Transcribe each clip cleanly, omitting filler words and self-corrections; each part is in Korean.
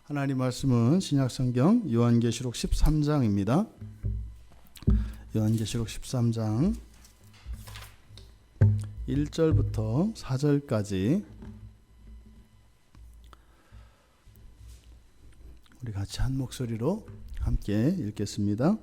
하나님 말씀은 신약성경 요한계시록 13장입니다. 요한계시록 13장 1절부터 4절까지 우리 같이 한 목소리로 함께 읽겠습니다.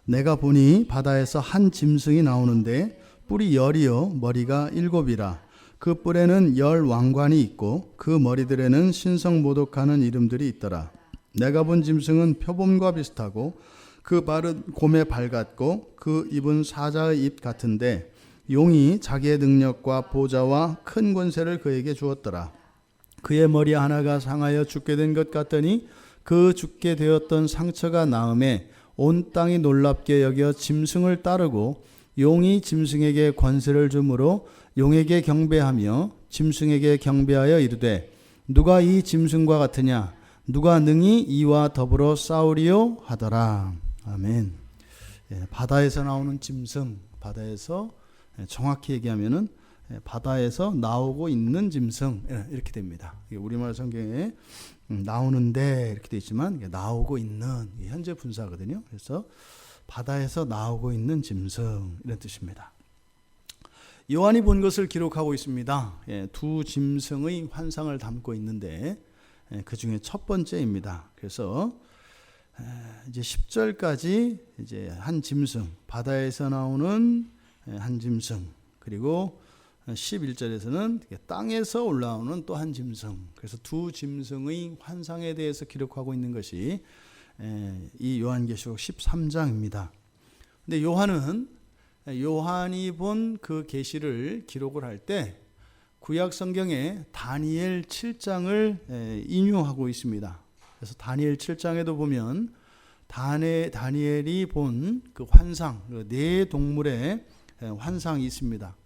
내가 보니 바다에서 한 짐승이 나오는데 뿔이 10이요 머리가 7이라. 그 뿔에는 10 왕관이 있고 그 머리들에는 신성모독하는 이름들이 있더라. 내가 본 짐승은 표범과 비슷하고 그 발은 곰의 발 같고 그 입은 사자의 입 같은데 용이 자기의 능력과 보좌와 큰 권세를 그에게 주었더라. 그의 머리 하나가 상하여 죽게 된 것 같더니 그 죽게 되었던 상처가 나음에 온 땅이 놀랍게 여겨 짐승을 따르고 용이 짐승에게 권세를 주므로 용에게 경배하며 짐승에게 경배하여 이르되 누가 이 짐승과 같으냐 누가 능히 이와 더불어 싸우리요 하더라. 아멘. 바다에서 나오는 짐승, 바다에서 정확히 얘기하면은 바다에서 나오고 있는 짐승 이렇게 됩니다. 우리말 성경에 나오는데 이렇게 되어 있지만 나오고 있는 현재 분사거든요. 그래서 바다에서 나오고 있는 짐승 이런 뜻입니다. 요한이 본 것을 기록하고 있습니다. 두 짐승의 환상을 담고 있는데 그 중에 첫 번째입니다. 그래서 이제 10절까지 이제 한 짐승, 바다에서 나오는 한 짐승, 그리고 11절에서는 땅에서 올라오는 또 한 짐승. 그래서 두 짐승의 환상에 대해서 기록하고 있는 것이 이 요한계시록 13장입니다. 근데 요한이 본 그 계시를 기록을 할 때 구약 성경에 다니엘 7장을 인용하고 있습니다. 그래서 다니엘 7장에도 보면 다니엘이 본 그 환상, 그 네 동물의 환상이 있습니다.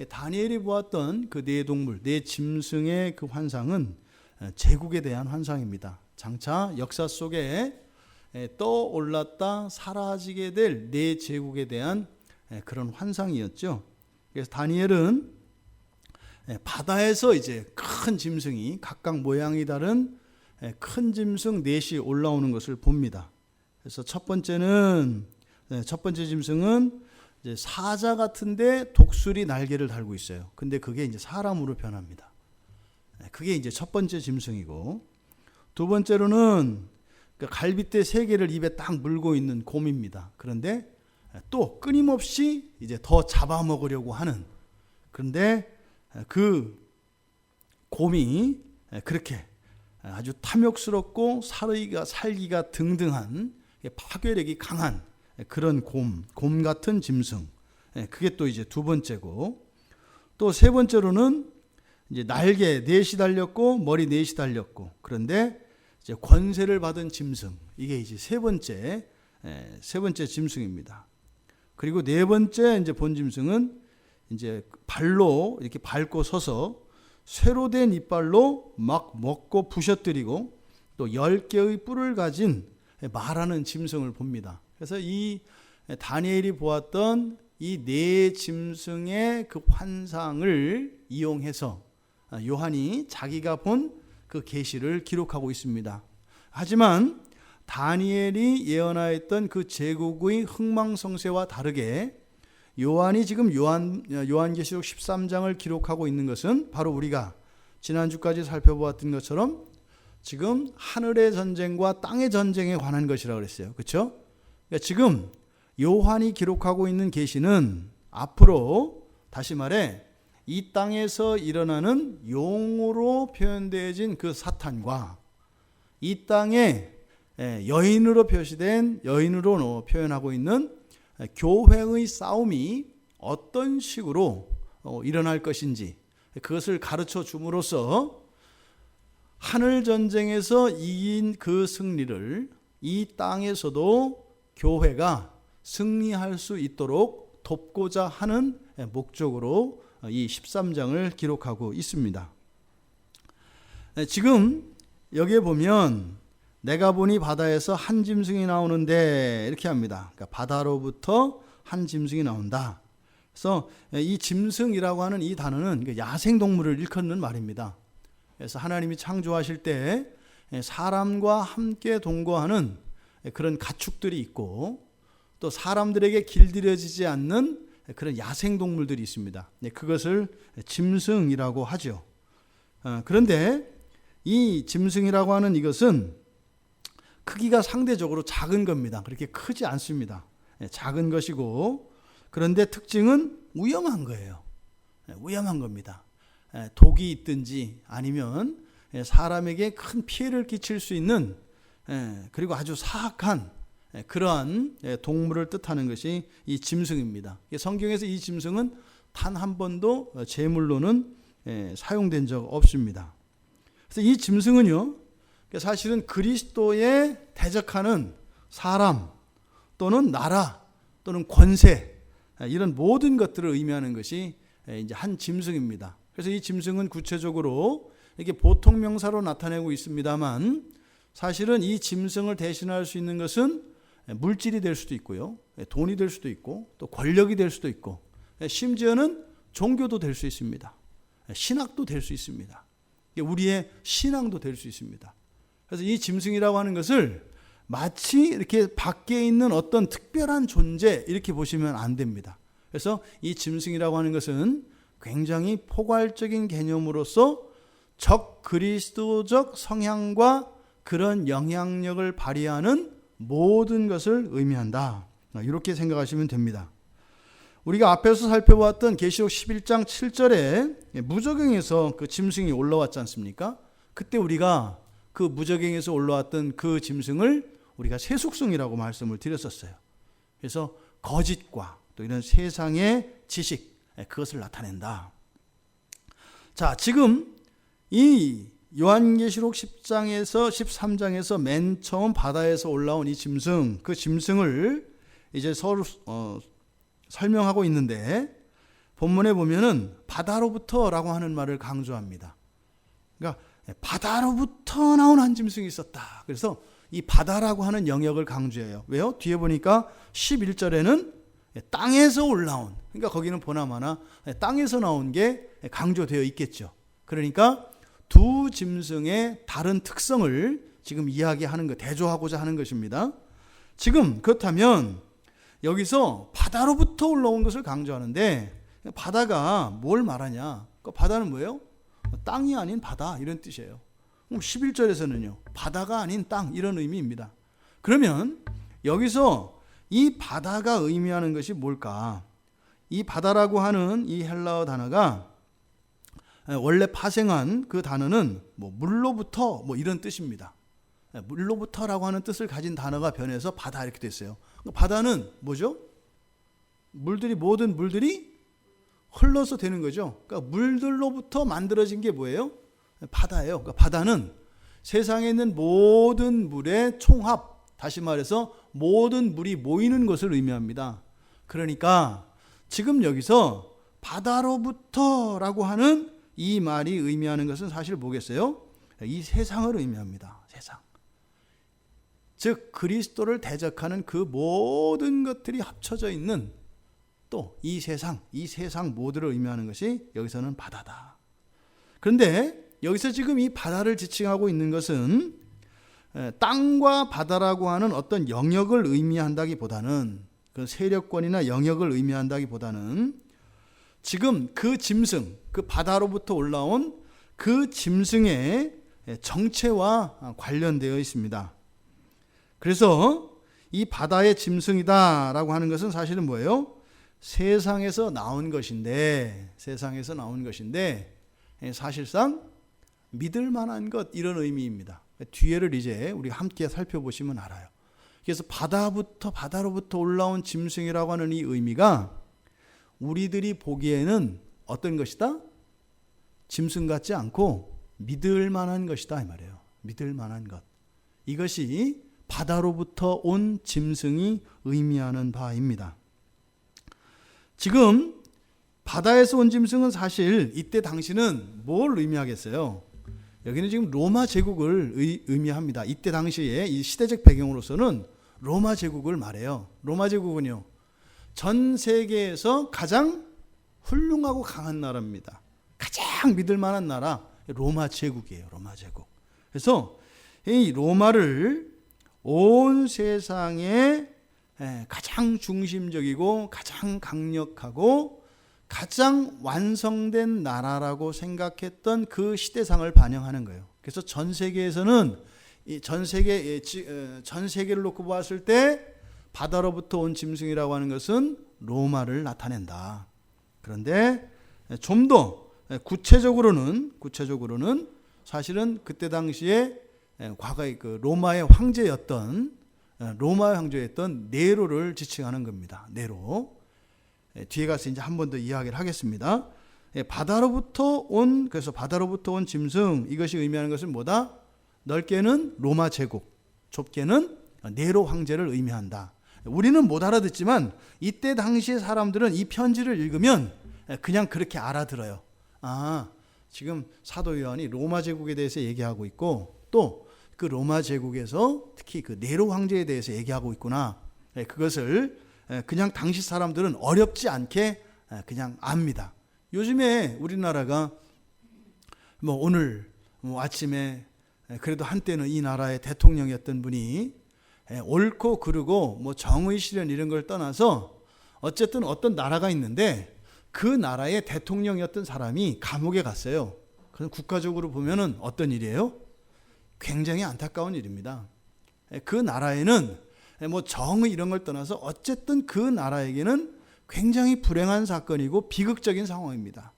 다니엘이 보았던 그 네 동물, 네 짐승의 그 환상은 제국에 대한 환상입니다. 장차 역사 속에 떠올랐다 사라지게 될 네 제국에 대한 그런 환상이었죠. 그래서 다니엘은 바다에서 이제 큰 짐승이 각각 모양이 다른 큰 짐승 넷이 올라오는 것을 봅니다. 그래서 첫 번째 짐승은 이제 사자 같은데 독수리 날개를 달고 있어요. 근데 그게 이제 사람으로 변합니다. 그게 이제 첫 번째 짐승이고, 두 번째로는 갈빗대 3개를 입에 딱 물고 있는 곰입니다. 그런데 또 끊임없이 이제 더 잡아먹으려고 하는, 그런데 그 곰이 그렇게 아주 탐욕스럽고 살기가 등등한 파괴력이 강한 그런 곰 같은 짐승. 그게 또 이제 두 번째고, 또 세 번째로는 이제 날개 4이 달렸고 머리 4이 달렸고, 그런데 이제 권세를 받은 짐승. 이게 이제 세 번째 짐승입니다. 그리고 네 번째 이제 본 짐승은 이제 발로 이렇게 밟고 서서 쇠로 된 이빨로 막 먹고 부셔뜨리고 또 10개의 뿔을 가진 말하는 짐승을 봅니다. 그래서 이 다니엘이 보았던 이 네 짐승의 그 환상을 이용해서 요한이 자기가 본 그 계시를 기록하고 있습니다. 하지만 다니엘이 예언하였던 그 제국의 흥망성쇠와 다르게 요한이 지금 요한계시록 13장을 기록하고 있는 것은 바로 우리가 지난주까지 살펴보았던 것처럼 지금 하늘의 전쟁과 땅의 전쟁에 관한 것이라고 그랬어요. 그렇죠? 그러니까 지금 요한이 기록하고 있는 계시는 앞으로 다시 말해 이 땅에서 일어나는 용으로 표현되어진 그 사탄과 이 땅에 여인으로 표현하고 있는 교회의 싸움이 어떤 식으로 일어날 것인지 그것을 가르쳐 줌으로써 하늘 전쟁에서 이긴 그 승리를 이 땅에서도 교회가 승리할 수 있도록 돕고자 하는 목적으로 이 13장을 기록하고 있습니다. 지금 여기에 보면 내가 보니 바다에서 한 짐승이 나오는데 이렇게 합니다. 그러니까 바다로부터 한 짐승이 나온다. 그래서 이 짐승이라고 하는 이 단어는 야생동물을 일컫는 말입니다. 그래서 하나님이 창조하실 때 사람과 함께 동거하는 그런 가축들이 있고 또 사람들에게 길들여지지 않는 그런 야생동물들이 있습니다. 그것을 짐승이라고 하죠. 그런데 이 짐승이라고 하는 이것은 크기가 상대적으로 작은 겁니다. 그렇게 크지 않습니다. 작은 것이고 그런데 특징은 위험한 거예요. 위험한 겁니다. 독이 있든지 아니면 사람에게 큰 피해를 끼칠 수 있는 그리고 아주 사악한 그러한 동물을 뜻하는 것이 이 짐승입니다. 성경에서 이 짐승은 단 한 번도 제물로는 사용된 적 없습니다. 그래서 이 짐승은요, 사실은 그리스도에 대적하는 사람 또는 나라 또는 권세 이런 모든 것들을 의미하는 것이 이제 한 짐승입니다. 그래서 이 짐승은 구체적으로 이렇게 보통 명사로 나타내고 있습니다만 사실은 이 짐승을 대신할 수 있는 것은 물질이 될 수도 있고요, 돈이 될 수도 있고 또 권력이 될 수도 있고 심지어는 종교도 될 수 있습니다. 신학도 될 수 있습니다. 우리의 신앙도 될 수 있습니다. 그래서 이 짐승이라고 하는 것을 마치 이렇게 밖에 있는 어떤 특별한 존재 이렇게 보시면 안 됩니다. 그래서 이 짐승이라고 하는 것은 굉장히 포괄적인 개념으로서 적 그리스도적 성향과 그런 영향력을 발휘하는 모든 것을 의미한다. 이렇게 생각하시면 됩니다. 우리가 앞에서 살펴보았던 계시록 11장 7절에 무저갱에서 그 짐승이 올라왔지 않습니까? 그때 우리가 그 무저갱에서 올라왔던 그 짐승을 우리가 세속성이라고 말씀을 드렸었어요. 그래서 거짓과 또 이런 세상의 지식, 그것을 나타낸다. 자, 지금 이 요한계시록 10장에서 13장에서 맨 처음 바다에서 올라온 이 짐승, 그 짐승을 이제 서로 설명하고 있는데 본문에 보면은 바다로부터라고 하는 말을 강조합니다. 그러니까 바다로부터 나온 한 짐승이 있었다. 그래서 이 바다라고 하는 영역을 강조해요. 왜요? 뒤에 보니까 11절에는 땅에서 올라온, 그러니까 거기는 보나마나 땅에서 나온 게 강조되어 있겠죠. 그러니까 두 짐승의 다른 특성을 지금 이야기하는 것, 대조하고자 하는 것입니다. 지금 그렇다면 여기서 바다로부터 올라온 것을 강조하는데 바다가 뭘 말하냐? 그 바다는 뭐예요? 땅이 아닌 바다 이런 뜻이에요. 11절에서는요, 바다가 아닌 땅 이런 의미입니다. 그러면 여기서 이 바다가 의미하는 것이 뭘까? 이 바다라고 하는 이 헬라어 단어가 원래 파생한 그 단어는 물로부터 이런 뜻입니다. 물로부터라고 하는 뜻을 가진 단어가 변해서 바다 이렇게 됐어요. 바다는 뭐죠? 모든 물들이 흘러서 되는 거죠. 그러니까 물들로부터 만들어진 게 뭐예요? 바다예요. 그러니까 바다는 세상에 있는 모든 물의 총합, 다시 말해서 모든 물이 모이는 것을 의미합니다. 그러니까 지금 여기서 바다로부터라고 하는 이 말이 의미하는 것은 사실 뭐겠어요? 이 세상을 의미합니다. 세상. 즉 그리스도를 대적하는 그 모든 것들이 합쳐져 있는 또 이 세상 모두를 의미하는 것이 여기서는 바다다. 그런데 여기서 지금 이 바다를 지칭하고 있는 것은 땅과 바다라고 하는 어떤 영역을 의미한다기보다는 그 세력권이나 영역을 의미한다기보다는 지금 그 짐승, 그 바다로부터 올라온 그 짐승의 정체와 관련되어 있습니다. 그래서 이 바다의 짐승이다라고 하는 것은 사실은 뭐예요? 세상에서 나온 것인데 사실상 믿을 만한 것 이런 의미입니다. 뒤에를 이제 우리 함께 살펴보시면 알아요. 그래서 바다로부터 올라온 짐승이라고 하는 이 의미가 우리들이 보기에는 어떤 것이다? 짐승 같지 않고 믿을 만한 것이다 이 말이에요. 믿을 만한 것. 이것이 바다로부터 온 짐승이 의미하는 바입니다. 지금 바다에서 온 짐승은 사실 이때 당시는 뭘 의미하겠어요? 여기는 지금 로마 제국을 의미합니다. 이때 당시에 이 시대적 배경으로서는 로마 제국을 말해요. 로마 제국은요, 전 세계에서 가장 훌륭하고 강한 나라입니다. 가장 믿을 만한 나라, 로마 제국이에요. 로마 제국. 그래서 이 로마를 온 세상에 가장 중심적이고 가장 강력하고 가장 완성된 나라라고 생각했던 그 시대상을 반영하는 거예요. 그래서 전 세계에서는 전 세계를 놓고 봤을 때 바다로부터 온 짐승이라고 하는 것은 로마를 나타낸다. 그런데 좀 더 구체적으로는 사실은 그때 당시에 과거의 그 로마의 황제였던 네로를 지칭하는 겁니다. 네로. 뒤에 가서 이제 한 번 더 이야기를 하겠습니다. 그래서 바다로부터 온 짐승, 이것이 의미하는 것은 뭐다? 넓게는 로마 제국, 좁게는 네로 황제를 의미한다. 우리는 못 알아듣지만 이때 당시의 사람들은 이 편지를 읽으면 그냥 그렇게 알아들어요. 지금 사도 요한이 로마 제국에 대해서 얘기하고 있고 또 그 로마 제국에서 특히 그 네로 황제에 대해서 얘기하고 있구나. 그것을 그냥 당시 사람들은 어렵지 않게 그냥 압니다. 요즘에 우리나라가 오늘 아침에 그래도 한때는 이 나라의 대통령이었던 분이 옳고 그르고 정의 실현 이런 걸 떠나서 어쨌든 어떤 나라가 있는데 그 나라의 대통령이었던 사람이 감옥에 갔어요. 그럼 국가적으로 보면은 어떤 일이에요? 굉장히 안타까운 일입니다. 그 나라에는 정의 이런 걸 떠나서 어쨌든 그 나라에게는 굉장히 불행한 사건이고 비극적인 상황입니다.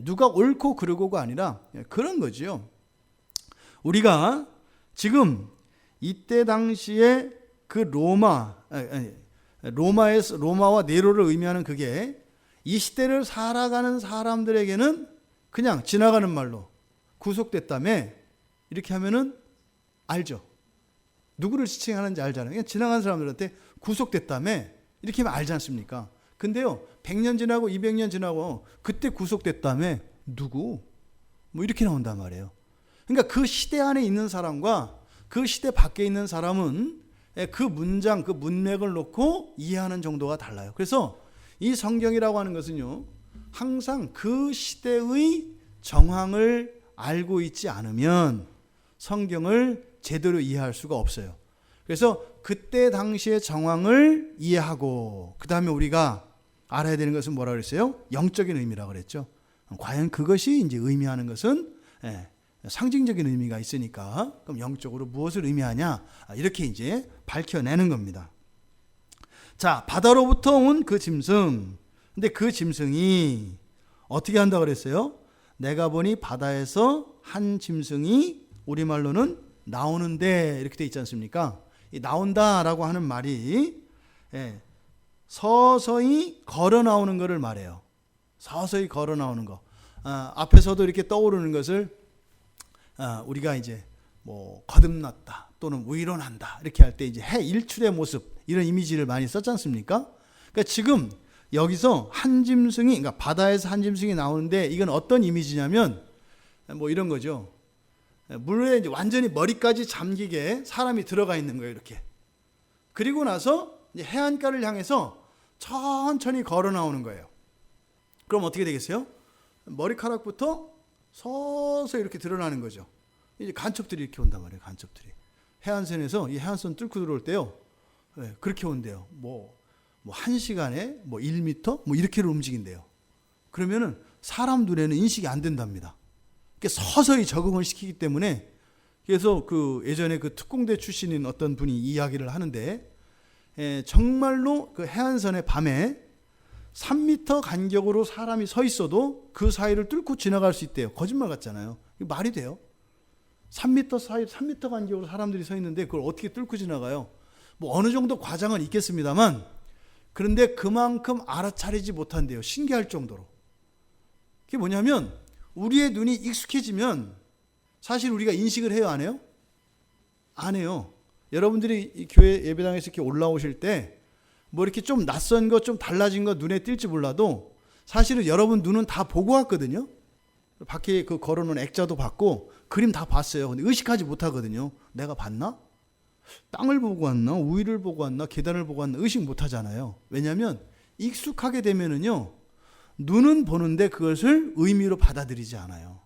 누가 옳고 그르고가 아니라 그런 거지요. 우리가 지금 이때 당시에 그 로마와 네로를 의미하는 그게 이 시대를 살아가는 사람들에게는 그냥 지나가는 말로 구속됐다며 이렇게 하면은 알죠. 누구를 지칭하는지 알잖아요. 그냥 지나가는 사람들한테 구속됐다며 이렇게 하면 알지 않습니까? 근데요, 100년 지나고 200년 지나고 그때 구속됐다며 누구? 이렇게 나온단 말이에요. 그러니까 그 시대 안에 있는 사람과 그 시대 밖에 있는 사람은 그 문장, 그 문맥을 놓고 이해하는 정도가 달라요. 그래서 이 성경이라고 하는 것은요, 항상 그 시대의 정황을 알고 있지 않으면 성경을 제대로 이해할 수가 없어요. 그래서 그때 당시의 정황을 이해하고 그 다음에 우리가 알아야 되는 것은 뭐라고 그랬어요? 영적인 의미라고 그랬죠. 과연 그것이 이제 의미하는 것은 상징적인 의미가 있으니까 그럼 영적으로 무엇을 의미하냐? 이렇게 이제 밝혀내는 겁니다. 자, 바다로부터 온 그 짐승. 근데 그 짐승이 어떻게 한다고 그랬어요? 내가 보니 바다에서 한 짐승이 우리말로는 나오는데 이렇게 돼 있지 않습니까? 이 나온다라고 하는 말이 서서히 걸어 나오는 것을 말해요. 서서히 걸어 나오는 거. 앞에서도 이렇게 떠오르는 것을 우리가 이제 거듭났다 또는 일어난다 이렇게 할 때 이제 해 일출의 모습 이런 이미지를 많이 썼지 않습니까? 그러니까 지금 여기서 한 짐승이, 그러니까 바다에서 한 짐승이 나오는데 이건 어떤 이미지냐면 이런 거죠. 물에 이제 완전히 머리까지 잠기게 사람이 들어가 있는 거예요, 이렇게. 그리고 나서 이제 해안가를 향해서 천천히 걸어 나오는 거예요. 그럼 어떻게 되겠어요? 머리카락부터 서서히 이렇게 드러나는 거죠. 이제 간첩들이 이렇게 온단 말이에요, 간첩들이. 해안선에서 이 해안선 뚫고 들어올 때요, 그렇게 온대요. 1시간에 1m? 이렇게를 움직인대요. 그러면은 사람 눈에는 인식이 안 된답니다. 서서히 적응을 시키기 때문에, 그래서 예전에 그 특공대 출신인 어떤 분이 이야기를 하는데, 정말로 그 해안선의 밤에 3m 간격으로 사람이 서 있어도 그 사이를 뚫고 지나갈 수 있대요. 거짓말 같잖아요. 이거 말이 돼요? 3m 간격으로 사람들이 서 있는데 그걸 어떻게 뚫고 지나가요? 어느 정도 과장은 있겠습니다만, 그런데 그만큼 알아차리지 못한대요. 신기할 정도로. 그게 뭐냐면, 우리의 눈이 익숙해지면 사실 우리가 인식을 해요, 안 해요? 안 해요. 여러분들이 이 교회 예배당에서 이렇게 올라오실 때 이렇게 좀 낯선 거, 좀 달라진 거 눈에 띌지 몰라도 사실은 여러분 눈은 다 보고 왔거든요. 밖에 그 걸어놓은 액자도 봤고 그림 다 봤어요. 근데 의식하지 못하거든요. 내가 봤나? 땅을 보고 왔나? 우위를 보고 왔나? 계단을 보고 왔나? 의식 못하잖아요. 왜냐하면 익숙하게 되면은요, 눈은 보는데 그것을 의미로 받아들이지 않아요.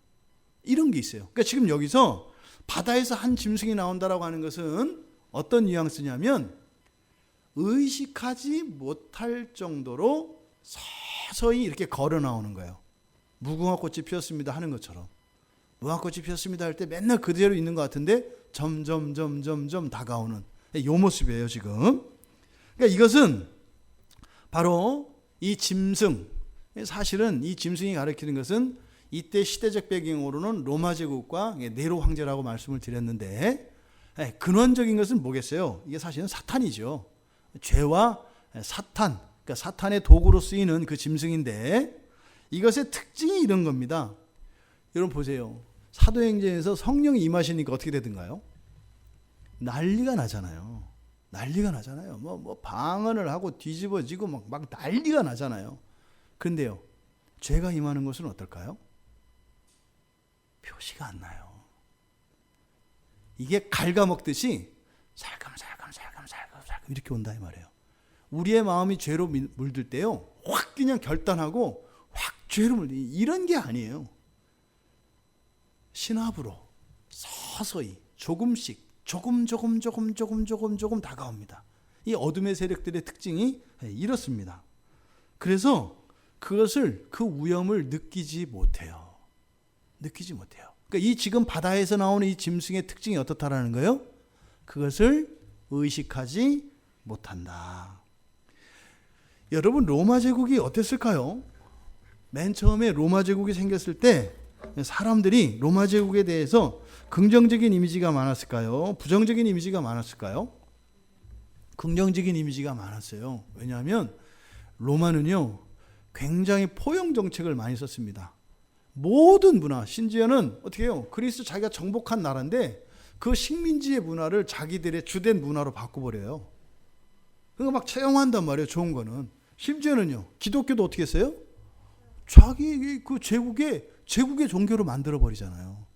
이런 게 있어요. 그러니까 지금 여기서 바다에서 한 짐승이 나온다라고 하는 것은 어떤 뉘앙스냐면 의식하지 못할 정도로 서서히 이렇게 걸어 나오는 거예요. 무궁화꽃이 피었습니다 하는 것처럼. 무궁화꽃이 피었습니다 할 때 맨날 그대로 있는 것 같은데 점점 다가오는 요 모습이에요 지금. 그러니까 이것은 바로 이 짐승, 사실은 이 짐승이 가리키는 것은 이때 시대적 배경으로는 로마 제국과 네로 황제라고 말씀을 드렸는데, 근원적인 것은 뭐겠어요? 이게 사실은 사탄이죠. 죄와 사탄, 그러니까 사탄의 도구로 쓰이는 그 짐승인데, 이것의 특징이 이런 겁니다. 여러분 보세요. 사도행전에서 성령이 임하시니까 어떻게 되던가요? 난리가 나잖아요. 난리가 나잖아요. 뭐 방언을 하고 뒤집어지고 막 난리가 나잖아요. 그런데요, 죄가 임하는 것은 어떨까요? 표시가 안 나요. 이게 갉아먹듯이 살금 이렇게 온다 이 말이에요. 우리의 마음이 죄로 물들 때요, 확 그냥 결단하고 확 죄로 물들, 이런 게 아니에요. 신압으로 서서히 조금씩 조금 다가옵니다. 이 어둠의 세력들의 특징이 이렇습니다. 그래서 그것을, 그 위험을 느끼지 못해요. 그러니까 이 지금 바다에서 나오는 이 짐승의 특징이 어떻다라는 거예요? 그것을 의식하지 못한다. 여러분, 로마 제국이 어땠을까요? 맨 처음에 로마 제국이 생겼을 때 사람들이 로마 제국에 대해서 긍정적인 이미지가 많았을까요? 부정적인 이미지가 많았을까요? 긍정적인 이미지가 많았어요. 왜냐하면 로마는요, 굉장히 포용 정책을 많이 썼습니다. 모든 문화, 심지어는 어떻게 해요? 그리스 자기가 정복한 나라인데 그 식민지의 문화를 자기들의 주된 문화로 바꿔버려요. 그러니까 막 채용한단 말이에요. 좋은 거는. 심지어는요, 기독교도 어떻게 했어요? 자기 그 제국의 종교로 만들어 버리잖아요.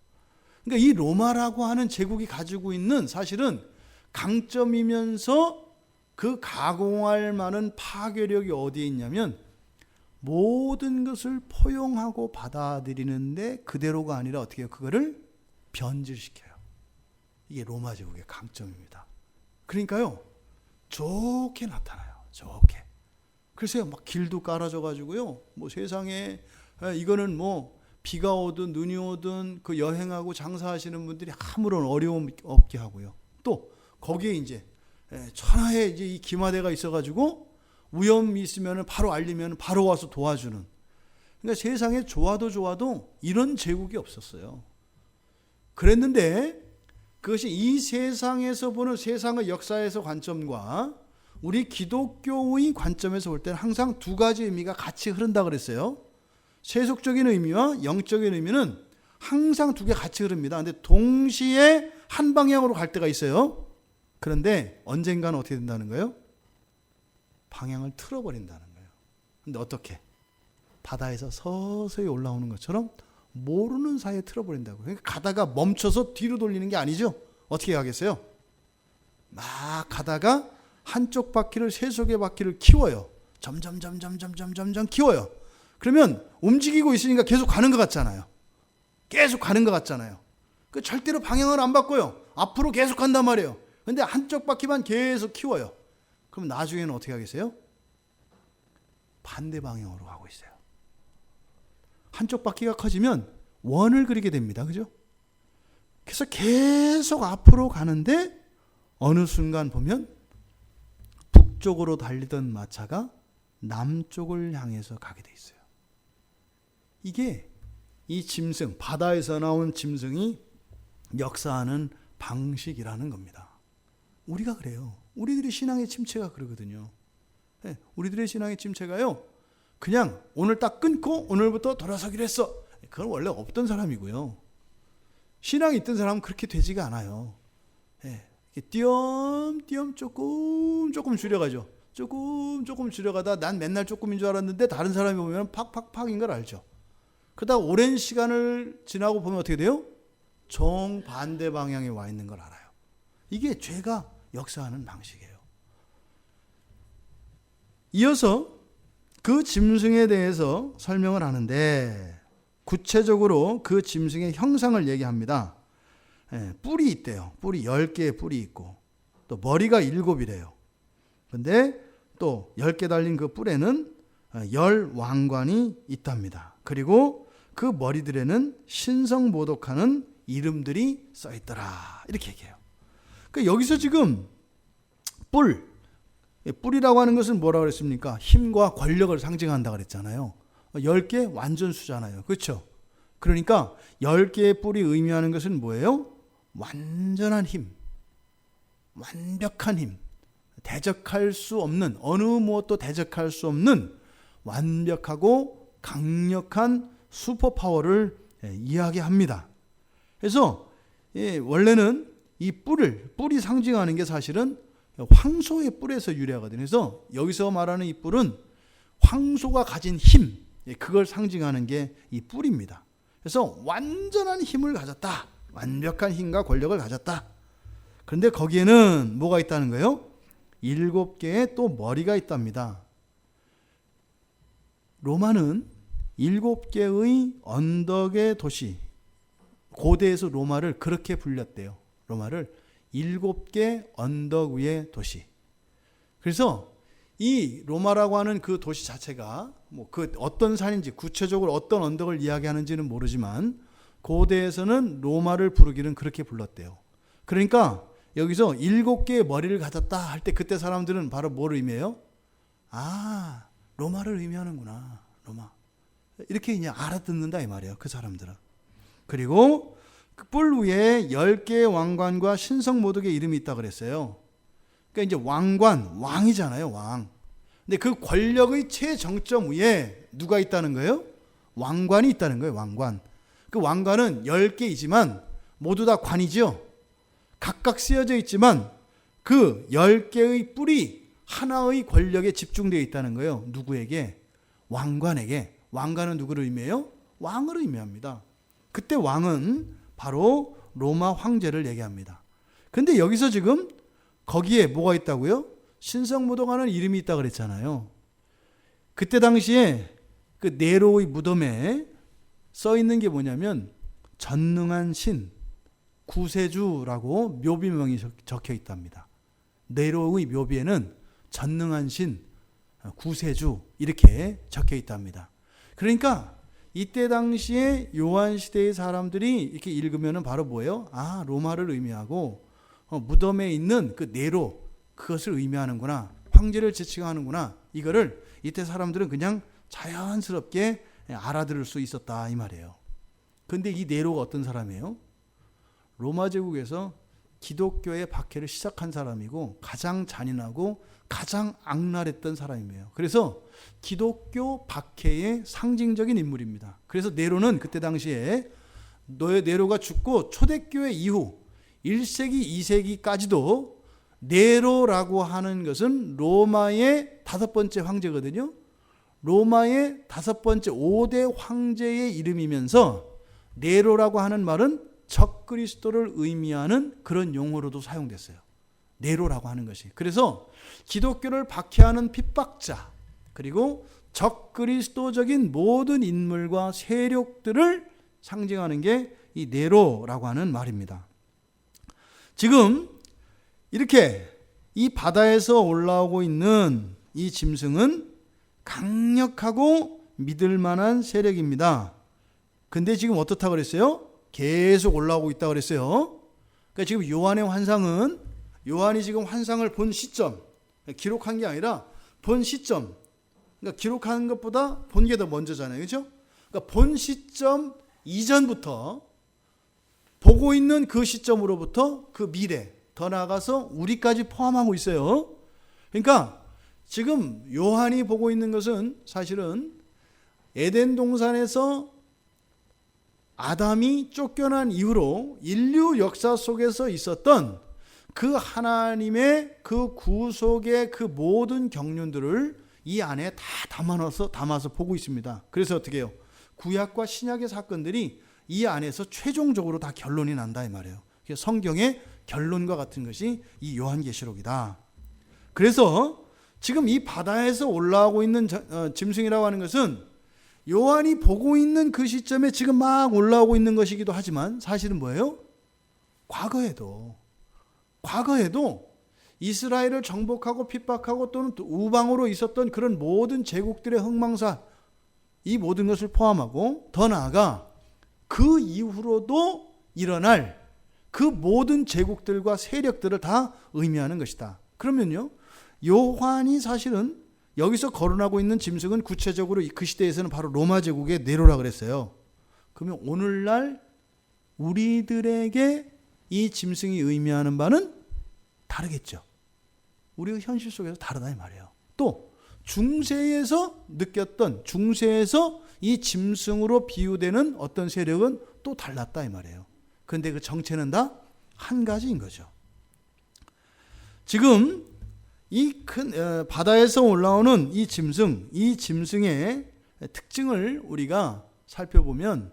그러니까 이 로마라고 하는 제국이 가지고 있는 사실은 강점이면서 그 가공할 만한 파괴력이 어디에 있냐면, 모든 것을 포용하고 받아들이는데 그대로가 아니라 어떻게 해요? 그거를 변질시켜요. 이게 로마 제국의 강점입니다. 그러니까요, 좋게 나타나요. 좋게. 글쎄요, 막 길도 깔아줘 가지고요, 뭐 세상에 이거는 뭐 비가 오든 눈이 오든 그 여행하고 장사하시는 분들이 아무런 어려움 없게 하고요. 또 거기에 이제 천하에 이제 이 기마대가 있어가지고 위험이 있으면 바로 알리면 바로 와서 도와주는. 그러니까 세상에 좋아도 이런 제국이 없었어요. 그랬는데 그것이 이 세상에서 보는 세상의 역사에서 관점과 우리 기독교의 관점에서 볼 때는 항상 두 가지 의미가 같이 흐른다 그랬어요. 세속적인 의미와 영적인 의미는 항상 두 개 같이 흐릅니다. 근데 동시에 한 방향으로 갈 때가 있어요. 그런데 언젠가는 어떻게 된다는 거예요? 방향을 틀어버린다는 거예요. 근데 어떻게? 바다에서 서서히 올라오는 것처럼 모르는 사이에 틀어버린다고. 그러니까 가다가 멈춰서 뒤로 돌리는 게 아니죠. 어떻게 하겠어요? 막 가다가 한쪽 바퀴를, 세속의 바퀴를 키워요. 점점 키워요. 그러면 움직이고 있으니까 계속 가는 것 같잖아요. 그 절대로 방향을 안 바꿔요. 앞으로 계속 간단 말이에요. 근데 한쪽 바퀴만 계속 키워요. 그럼 나중에는 어떻게 하겠어요? 반대 방향으로 가고 있어요. 한쪽 바퀴가 커지면 원을 그리게 됩니다. 그죠? 그래서 계속 앞으로 가는데 어느 순간 보면 북쪽으로 달리던 마차가 남쪽을 향해서 가게 돼 있어요. 이게 이 짐승, 바다에서 나온 짐승이 역사하는 방식이라는 겁니다. 우리가 그래요. 우리들의 신앙의 침체가 그러거든요. 우리들의 신앙의 침체가요, 그냥 오늘 딱 끊고 오늘부터 돌아서기로 했어. 그건 원래 없던 사람이고요. 신앙이 있던 사람은 그렇게 되지가 않아요. 띄엄띄엄 조금 줄여가죠. 조금 줄여가다 난 맨날 조금인 줄 알았는데 다른 사람이 보면 팍팍팍인 걸 알죠. 그러다 오랜 시간을 지나고 보면 어떻게 돼요? 정반대 방향에 와 있는 걸 알아요. 이게 죄가 역사하는 방식이에요. 이어서 그 짐승에 대해서 설명을 하는데 구체적으로 그 짐승의 형상을 얘기합니다. 뿔이 있대요. 뿔이 10개의 뿔이 있고 또 머리가 7이래요. 근데 또 10개 달린 그 뿔에는 10왕관이 있답니다. 그리고 그 머리들에는 신성모독하는 이름들이 써 있더라. 이렇게 얘기해요. 그러니까 여기서 지금 뿔이라고 하는 것은 뭐라고 그랬습니까? 힘과 권력을 상징한다 그랬잖아요. 10개 완전수잖아요. 그렇죠? 그러니까 10개의 뿔이 의미하는 것은 뭐예요? 완전한 힘, 완벽한 힘, 대적할 수 없는, 어느 무엇도 대적할 수 없는 완벽하고 강력한 슈퍼파워를 이야기합니다. 그래서 원래는 이 뿔이 상징하는 게 사실은 황소의 뿔에서 유래하거든요. 그래서 여기서 말하는 이 뿔은 황소가 가진 힘, 그걸 상징하는 게 이 뿔입니다. 그래서 완전한 힘을 가졌다. 완벽한 힘과 권력을 가졌다. 그런데 거기에는 뭐가 있다는 거예요? 7개의 또 머리가 있답니다. 로마는 7개의 언덕의 도시, 고대에서 로마를 그렇게 불렸대요. 로마를 7개 언덕 위의 도시. 그래서 이 로마라고 하는 그 도시 자체가 뭐 그 어떤 산인지 구체적으로 어떤 언덕을 이야기하는지는 모르지만 고대에서는 로마를 부르기는 그렇게 불렀대요. 그러니까 여기서 7개의 머리를 가졌다 할 때 그때 사람들은 바로 뭘 의미해요? 아, 로마를 의미하는구나. 로마. 이렇게 그냥 알아듣는다 이 말이에요. 그 사람들은. 그리고 그 뿔 위에 10개의 왕관과 신성모독의 이름이 있다 그랬어요. 그러니까 이제 왕이잖아요. 왕. 근데 그 권력의 최정점 위에 누가 있다는 거예요? 왕관이 있다는 거예요. 왕관. 그 왕관은 10개이지만 모두 다 관이죠. 각각 쓰여져 있지만 그 10개의 뿔이 하나의 권력에 집중되어 있다는 거예요. 누구에게? 왕관에게. 왕관은 누구를 의미해요? 왕을 의미합니다. 그때 왕은 바로 로마 황제를 얘기합니다. 근데 여기서 지금 거기에 뭐가 있다고요? 신성모독하는 이름이 있다고 그랬잖아요. 그때 당시에 그 네로의 무덤에 써 있는 게 뭐냐면 전능한 신, 구세주라고 묘비명이 적혀 있답니다. 네로의 묘비에는 전능한 신, 구세주 이렇게 적혀 있답니다. 그러니까 이때 당시에 요한 시대의 사람들이 이렇게 읽으면 바로 뭐예요? 아, 로마를 의미하고 무덤에 있는 그 네로, 그것을 의미하는구나. 황제를 지칭하는구나. 이거를 이때 사람들은 그냥 자연스럽게 알아들을 수 있었다 이 말이에요. 근데 이 네로가 어떤 사람이에요? 로마 제국에서 기독교의 박해를 시작한 사람이고 가장 잔인하고 가장 악랄했던 사람이에요. 그래서 기독교 박해의 상징적인 인물입니다. 그래서 네로는 그때 당시에 네로가 죽고 초대교회 이후 1세기, 2세기까지도 네로라고 하는 것은 로마의 5번째 황제거든요. 로마의 5번째 5대 황제의 이름이면서 네로라고 하는 말은 적그리스도를 의미하는 그런 용어로도 사용됐어요. 네로라고 하는 것이. 그래서 기독교를 박해하는 핍박자, 그리고 적그리스도적인 모든 인물과 세력들을 상징하는 게 이 네로라고 하는 말입니다. 지금 이렇게 이 바다에서 올라오고 있는 이 짐승은 강력하고 믿을 만한 세력입니다. 근데 지금 어떻다고 그랬어요? 계속 올라오고 있다고 그랬어요. 그러니까 지금 요한의 환상은 요한이 지금 환상을 본 시점, 기록한 게 아니라 본 시점, 그러니까 기록하는 것보다 본 게 더 먼저잖아요. 그렇죠? 그러니까 본 시점 이전부터 보고 있는 그 시점으로부터 그 미래, 더 나아가서 우리까지 포함하고 있어요. 그러니까 지금 요한이 보고 있는 것은 사실은 에덴 동산에서 아담이 쫓겨난 이후로 인류 역사 속에서 있었던 그 하나님의 그 구속의 그 모든 경륜들을 이 안에 다 담아서 보고 있습니다. 그래서 어떻게 해요? 구약과 신약의 사건들이 이 안에서 최종적으로 다 결론이 난다 이 말이에요. 성경의 결론과 같은 것이 이 요한계시록이다. 그래서 지금 이 바다에서 올라오고 있는 짐승이라고 하는 것은 요한이 보고 있는 그 시점에 지금 막 올라오고 있는 것이기도 하지만 사실은 뭐예요? 과거에도 이스라엘을 정복하고 핍박하고 또는 또 우방으로 있었던 그런 모든 제국들의 흥망사, 이 모든 것을 포함하고 더 나아가 그 이후로도 일어날 그 모든 제국들과 세력들을 다 의미하는 것이다. 그러면요, 요한이 사실은 여기서 거론하고 있는 짐승은 구체적으로 그 시대에서는 바로 로마 제국의 네로라 그랬어요. 그러면 오늘날 우리들에게 이 짐승이 의미하는 바는 다르겠죠. 우리가 현실 속에서 다르다 이 말이에요. 또 중세에서 느꼈던, 중세에서 이 짐승으로 비유되는 어떤 세력은 또 달랐다 이 말이에요. 그런데 그 정체는 다 한 가지인 거죠. 지금 이 큰 바다에서 올라오는 이 짐승의 특징을 우리가 살펴보면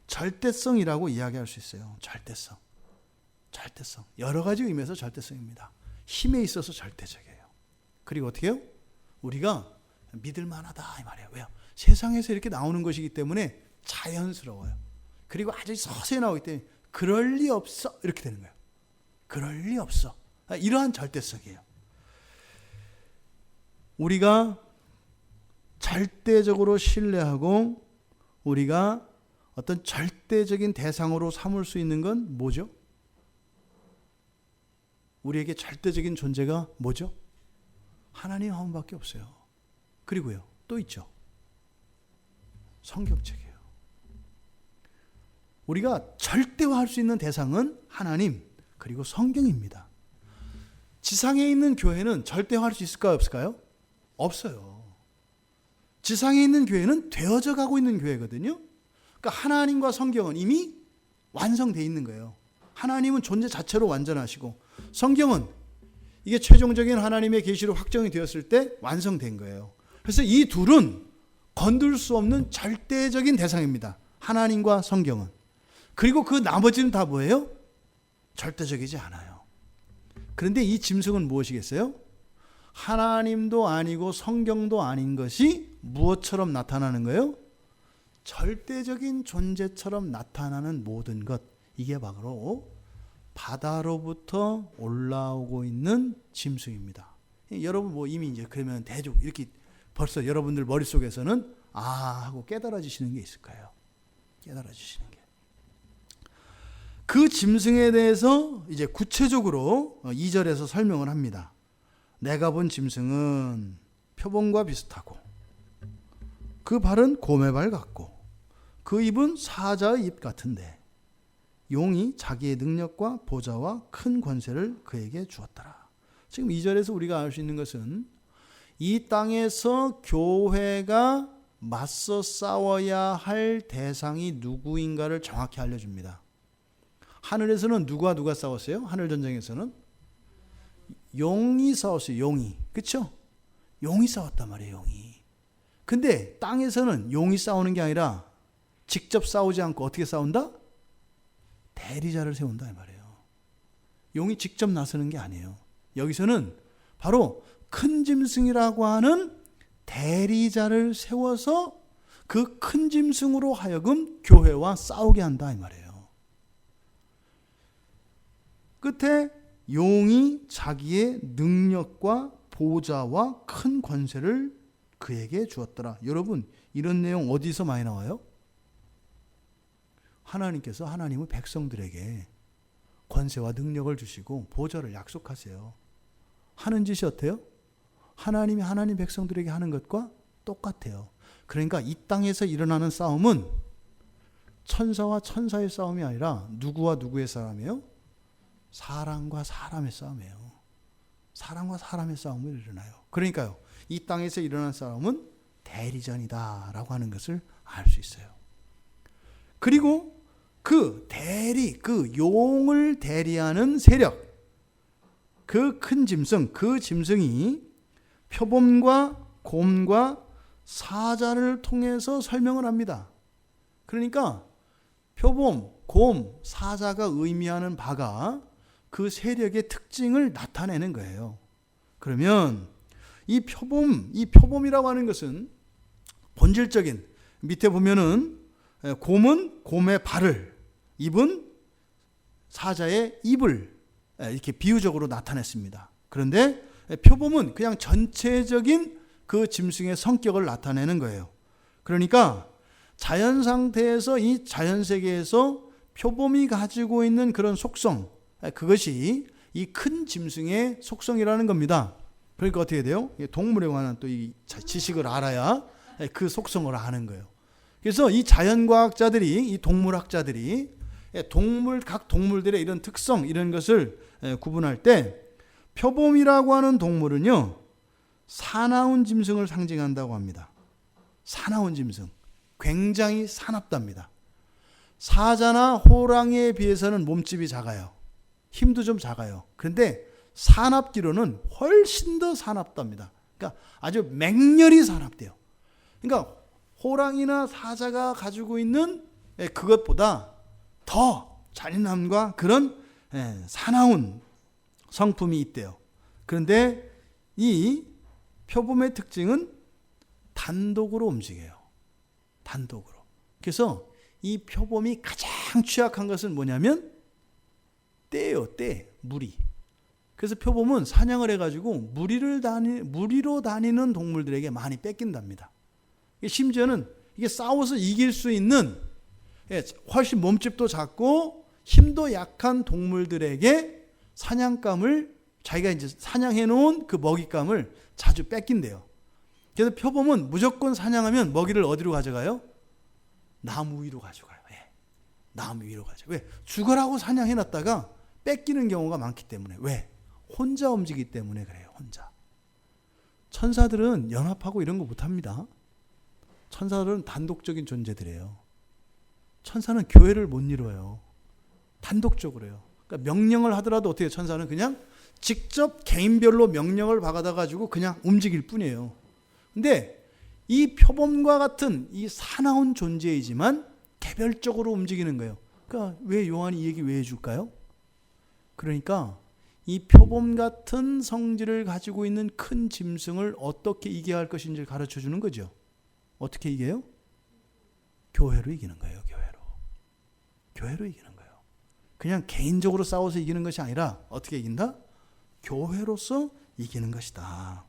절대성이라고 이야기할 수 있어요. 절대성. 여러 가지 의미에서 절대성입니다. 힘에 있어서 절대적이에요. 그리고 어떻게 해요? 우리가 믿을 만하다 이 말이에요. 왜요? 세상에서 이렇게 나오는 것이기 때문에 자연스러워요. 그리고 아주 서서히 나오기 때문에 그럴 리 없어 이렇게 되는 거예요. 그럴 리 없어. 이러한 절대성이에요. 우리가 절대적으로 신뢰하고 우리가 어떤 절대적인 대상으로 삼을 수 있는 건 뭐죠? 우리에게 절대적인 존재가 뭐죠? 하나님 한 분밖에 없어요. 그리고요, 또 있죠. 성경책이에요. 우리가 절대화할 수 있는 대상은 하나님 그리고 성경입니다. 지상에 있는 교회는 절대화할 수 있을까요? 없을까요? 없어요. 지상에 있는 교회는 되어져 가고 있는 교회거든요. 그러니까 하나님과 성경은 이미 완성되어 있는 거예요. 하나님은 존재 자체로 완전하시고 성경은 이게 최종적인 하나님의 계시로 확정이 되었을 때 완성된 거예요. 그래서 이 둘은 건들 수 없는 절대적인 대상입니다. 하나님과 성경은. 그리고 그 나머지는 다 뭐예요? 절대적이지 않아요. 그런데 이 짐승은 무엇이겠어요? 하나님도 아니고 성경도 아닌 것이 무엇처럼 나타나는 거예요? 절대적인 존재처럼 나타나는 모든 것. 이게 바로 바다로부터 올라오고 있는 짐승입니다. 여러분 뭐 이미 이제 그러면 대충 이렇게 벌써 여러분들 머릿속에서는 하고 깨달아지시는 게 있을 거예요. 깨달아지시는 게. 그 짐승에 대해서 이제 구체적으로 2절에서 설명을 합니다. 내가 본 짐승은 표범과 비슷하고 그 발은 곰의 발 같고 그 입은 사자의 입 같은데 용이 자기의 능력과 보좌와 큰 권세를 그에게 주었더라. 지금 2절에서 우리가 알 수 있는 것은 이 땅에서 교회가 맞서 싸워야 할 대상이 누구인가를 정확히 알려줍니다. 하늘에서는 누가 싸웠어요? 하늘 전쟁에서는 용이 싸웠어요. 용이. 그렇죠? 용이 싸웠단 말이에요. 용이. 근데 땅에서는 용이 싸우는 게 아니라 직접 싸우지 않고 어떻게 싸운다? 대리자를 세운다 이 말이에요. 용이 직접 나서는 게 아니에요. 여기서는 바로 큰 짐승이라고 하는 대리자를 세워서 그 큰 짐승으로 하여금 교회와 싸우게 한다 이 말이에요. 끝에 용이 자기의 능력과 보좌와 큰 권세를 그에게 주었더라. 여러분 이런 내용 어디서 많이 나와요? 하나님께서 하나님의 백성들에게 권세와 능력을 주시고 보좌를 약속하세요. 하는 짓이 어때요? 하나님이 하나님 백성들에게 하는 것과 똑같아요. 그러니까 이 땅에서 일어나는 싸움은 천사와 천사의 싸움이 아니라 누구와 누구의 싸움이에요? 사람과 사람의 싸움이에요. 사람과 사람의 싸움이 일어나요. 그러니까요, 이 땅에서 일어난 싸움은 대리전이다라고 하는 것을 알 수 있어요. 그리고 그 용을 대리하는 세력, 그 큰 짐승, 그 짐승이 표범과 곰과 사자를 통해서 설명을 합니다. 그러니까 표범, 곰, 사자가 의미하는 바가 그 세력의 특징을 나타내는 거예요. 그러면 이 표범이라고 하는 것은 본질적인, 밑에 보면은 곰은 곰의 발을, 입은 사자의 입을 이렇게 비유적으로 나타냈습니다. 그런데 표범은 그냥 전체적인 그 짐승의 성격을 나타내는 거예요. 그러니까 자연 상태에서 이 자연 세계에서 표범이 가지고 있는 그런 속성, 그것이 이 큰 짐승의 속성이라는 겁니다. 그러니까 어떻게 돼요? 동물에 관한 또 이 지식을 알아야 그 속성을 아는 거예요. 그래서 이 자연과학자들이, 이 동물학자들이 각 동물들의 이런 특성, 이런 것을 구분할 때 표범이라고 하는 동물은요, 사나운 짐승을 상징한다고 합니다. 사나운 짐승. 굉장히 사납답니다. 사자나 호랑이에 비해서는 몸집이 작아요. 힘도 좀 작아요. 그런데 사납기로는 훨씬 더 사납답니다. 그러니까 아주 맹렬히 사납대요. 그러니까 호랑이나 사자가 가지고 있는 그것보다 더 잔인함과 그런 사나운 성품이 있대요. 그런데 이 표범의 특징은 단독으로 움직여요. 단독으로. 그래서 이 표범이 가장 취약한 것은 뭐냐면 떼예요. 떼. 무리. 그래서 표범은 사냥을 해가지고 무리로 다니는 동물들에게 많이 뺏긴답니다. 심지어는 이게 싸워서 이길 수 있는 훨씬 몸집도 작고 힘도 약한 동물들에게 사냥감을, 자기가 이제 사냥해 놓은 그 먹잇감을 자주 뺏긴대요. 그래서 표범은 무조건 사냥하면 먹이를 어디로 가져가요? 나무 위로 가져가요. 나무 위로 가져가요. 왜? 죽으라고 사냥해 놨다가 뺏기는 경우가 많기 때문에. 왜? 혼자 움직이기 때문에 그래요. 혼자. 천사들은 연합하고 이런 거 못합니다. 천사들은 단독적인 존재들이에요. 천사는 교회를 못 이뤄요. 단독적으로 해요. 그러니까 명령을 하더라도 어떻게 해요? 천사는 그냥 직접 개인별로 명령을 받아가지고 그냥 움직일 뿐이에요. 근데 이 표범과 같은 이 사나운 존재이지만 개별적으로 움직이는 거예요. 그러니까 왜 요한이 이 얘기 왜 해줄까요? 그러니까 이 표범 같은 성질을 가지고 있는 큰 짐승을 어떻게 이겨야 할 것인지를 가르쳐 주는 거죠. 어떻게 이겨요? 교회로 이기는 거예요. 교회로 이기는 거예요. 그냥 개인적으로 싸워서 이기는 것이 아니라 어떻게 이긴다? 교회로서 이기는 것이다.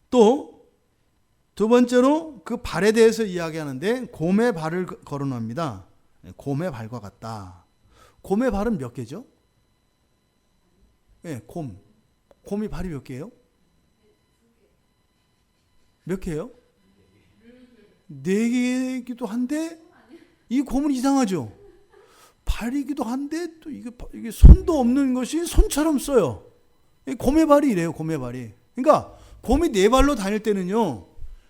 또 두 번째로 그 발에 대해서 이야기하는데 곰의 발을 거론합니다. 곰의 발과 같다. 곰의 발은 몇 개죠? 곰이 발이 몇 개예요? 몇 개예요? 4개이기도 한데 이 곰은 이상하죠. 발이기도 한데 또 이게 손도 없는 것이 손처럼 써요. 곰의 발이 이래요. 곰의 발이. 그러니까 곰이 4발로 다닐 때는요,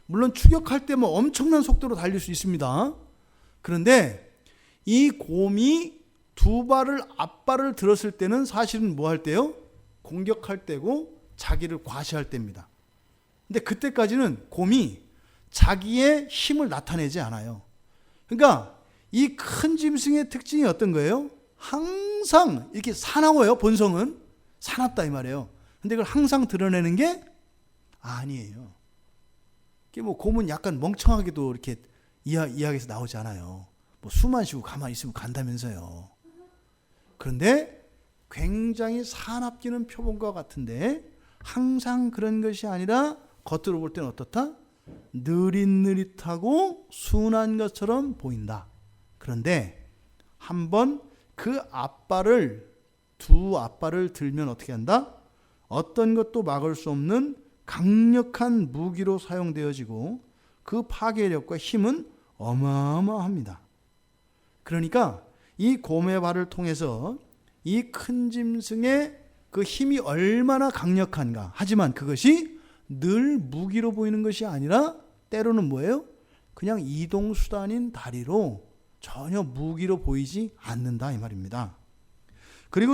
물론 추격할 때 뭐 엄청난 속도로 달릴 수 있습니다. 그런데 이 곰이 2발을 앞발을 들었을 때는 사실은 뭐 할 때요? 공격할 때고 자기를 과시할 때입니다. 근데 그때까지는 곰이 자기의 힘을 나타내지 않아요. 그러니까 이 큰 짐승의 특징이 어떤 거예요? 항상 이렇게 사나워요. 본성은 사납다 이 말이에요. 근데 그걸 항상 드러내는 게 아니에요. 이게 뭐 곰은 약간 멍청하게도 이렇게 이야기에서 나오지 않아요. 뭐 숨만 쉬고 가만히 있으면 간다면서요. 그런데 굉장히 사납기는 표범과 같은데 항상 그런 것이 아니라 겉으로 볼 때는 어떻다? 느릿느릿하고 순한 것처럼 보인다. 그런데 한번 그 두 앞발을 들면 어떻게 한다? 어떤 것도 막을 수 없는 강력한 무기로 사용되어지고 그 파괴력과 힘은 어마어마합니다. 그러니까 이 곰의 발을 통해서 이 큰 짐승의 그 힘이 얼마나 강력한가. 하지만 그것이 늘 무기로 보이는 것이 아니라 때로는 뭐예요? 그냥 이동수단인 다리로 전혀 무기로 보이지 않는다 이 말입니다. 그리고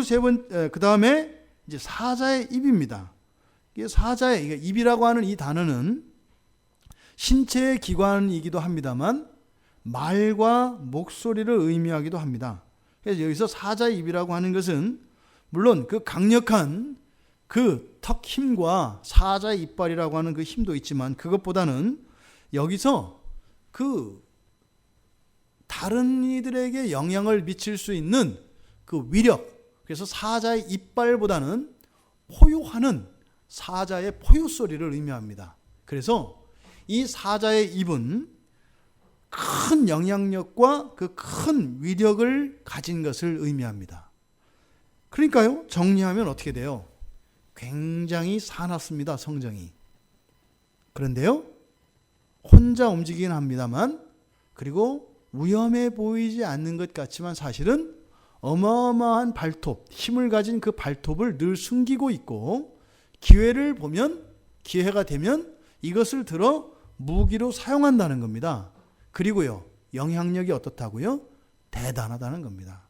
그 다음에 이제 사자의 입입니다. 사자의 입이라고 하는 이 단어는 신체의 기관이기도 합니다만 말과 목소리를 의미하기도 합니다. 그래서 여기서 사자의 입이라고 하는 것은 물론 그 강력한 그 턱 힘과 사자의 이빨이라고 하는 그 힘도 있지만 그것보다는 여기서 그 다른 이들에게 영향을 미칠 수 있는 그 위력, 그래서 사자의 이빨보다는 포효하는 사자의 포효 소리를 의미합니다. 그래서 이 사자의 입은 큰 영향력과 그 큰 위력을 가진 것을 의미합니다. 그러니까요, 정리하면 어떻게 돼요? 굉장히 사납습니다, 성정이. 그런데요, 혼자 움직이긴 합니다만, 그리고 위험해 보이지 않는 것 같지만 사실은 어마어마한 발톱, 힘을 가진 그 발톱을 늘 숨기고 있고, 기회를 보면, 기회가 되면 이것을 들어 무기로 사용한다는 겁니다. 그리고요, 영향력이 어떻다고요? 대단하다는 겁니다.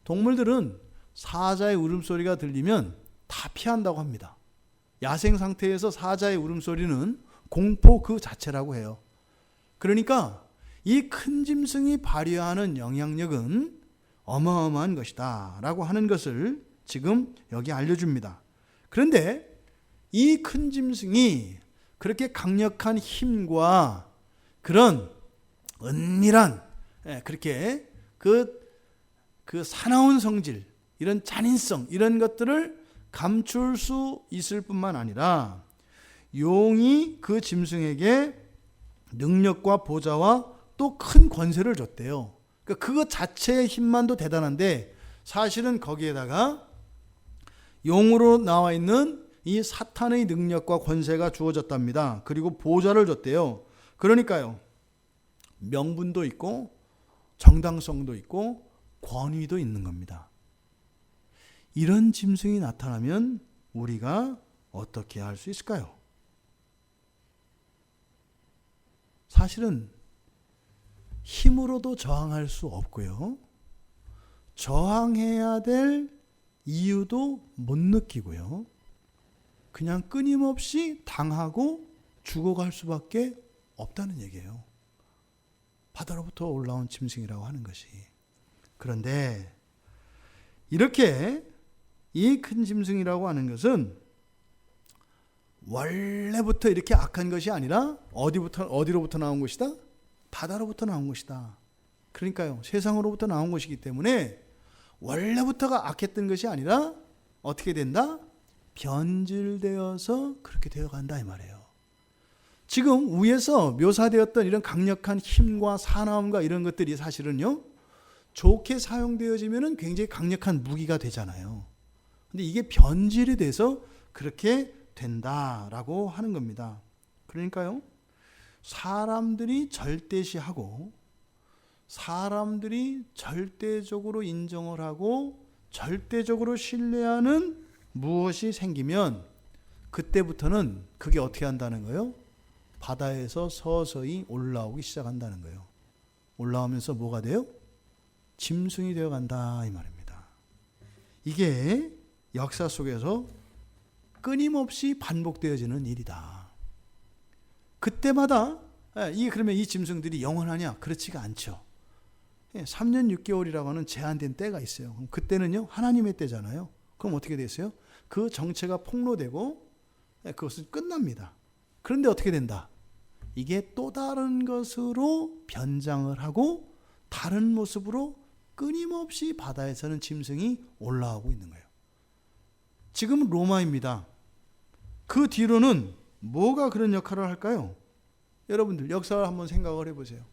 동물들은 사자의 울음소리가 들리면 다 피한다고 합니다. 야생 상태에서 사자의 울음소리는 공포 그 자체라고 해요. 그러니까 이 큰 짐승이 발휘하는 영향력은 어마어마한 것이다 라고 하는 것을 지금 여기 알려줍니다. 그런데 이 큰 짐승이 그렇게 강력한 힘과 그런 은밀한 그렇게 그 사나운 성질, 이런 잔인성, 이런 것들을 감출 수 있을 뿐만 아니라 용이 그 짐승에게 능력과 보좌와 또 큰 권세를 줬대요. 그러니까 그것 자체의 힘만도 대단한데 사실은 거기에다가 용으로 나와 있는 이 사탄의 능력과 권세가 주어졌답니다. 그리고 보좌를 줬대요. 그러니까요, 명분도 있고 정당성도 있고 권위도 있는 겁니다. 이런 짐승이 나타나면 우리가 어떻게 할 수 있을까요? 사실은 힘으로도 저항할 수 없고요. 저항해야 될 이유도 못 느끼고요. 그냥 끊임없이 당하고 죽어갈 수밖에 없다는 얘기예요. 바다로부터 올라온 짐승이라고 하는 것이. 그런데 이렇게 이 큰 짐승이라고 하는 것은 원래부터 이렇게 악한 것이 아니라 어디로부터 나온 것이다? 바다로부터 나온 것이다. 그러니까요, 세상으로부터 나온 것이기 때문에 원래부터가 악했던 것이 아니라 어떻게 된다? 변질되어서 그렇게 되어간다 이 말이에요. 지금 위에서 묘사되었던 이런 강력한 힘과 사나움과 이런 것들이 사실은요, 좋게 사용되어지면 굉장히 강력한 무기가 되잖아요. 근데 이게 변질이 돼서 그렇게 된다라고 하는 겁니다. 그러니까요, 사람들이 절대시하고 사람들이 절대적으로 인정을 하고 절대적으로 신뢰하는 무엇이 생기면 그때부터는 그게 어떻게 한다는 거예요? 바다에서 서서히 올라오기 시작한다는 거예요. 올라오면서 뭐가 돼요? 짐승이 되어간다 이 말입니다. 이게 역사 속에서 끊임없이 반복되어지는 일이다. 그때마다 그러면 이 짐승들이 영원하냐? 그렇지가 않죠. 3년 6개월이라고 하는 제한된 때가 있어요. 그럼 그때는요, 하나님의 때잖아요. 그럼 어떻게 됐어요? 그 정체가 폭로되고 그것은 끝납니다. 그런데 어떻게 된다? 이게 또 다른 것으로 변장을 하고 다른 모습으로 끊임없이 바다에서는 짐승이 올라오고 있는 거예요. 지금은 로마입니다. 그 뒤로는 뭐가 그런 역할을 할까요? 여러분들 역사를 한번 생각을 해보세요.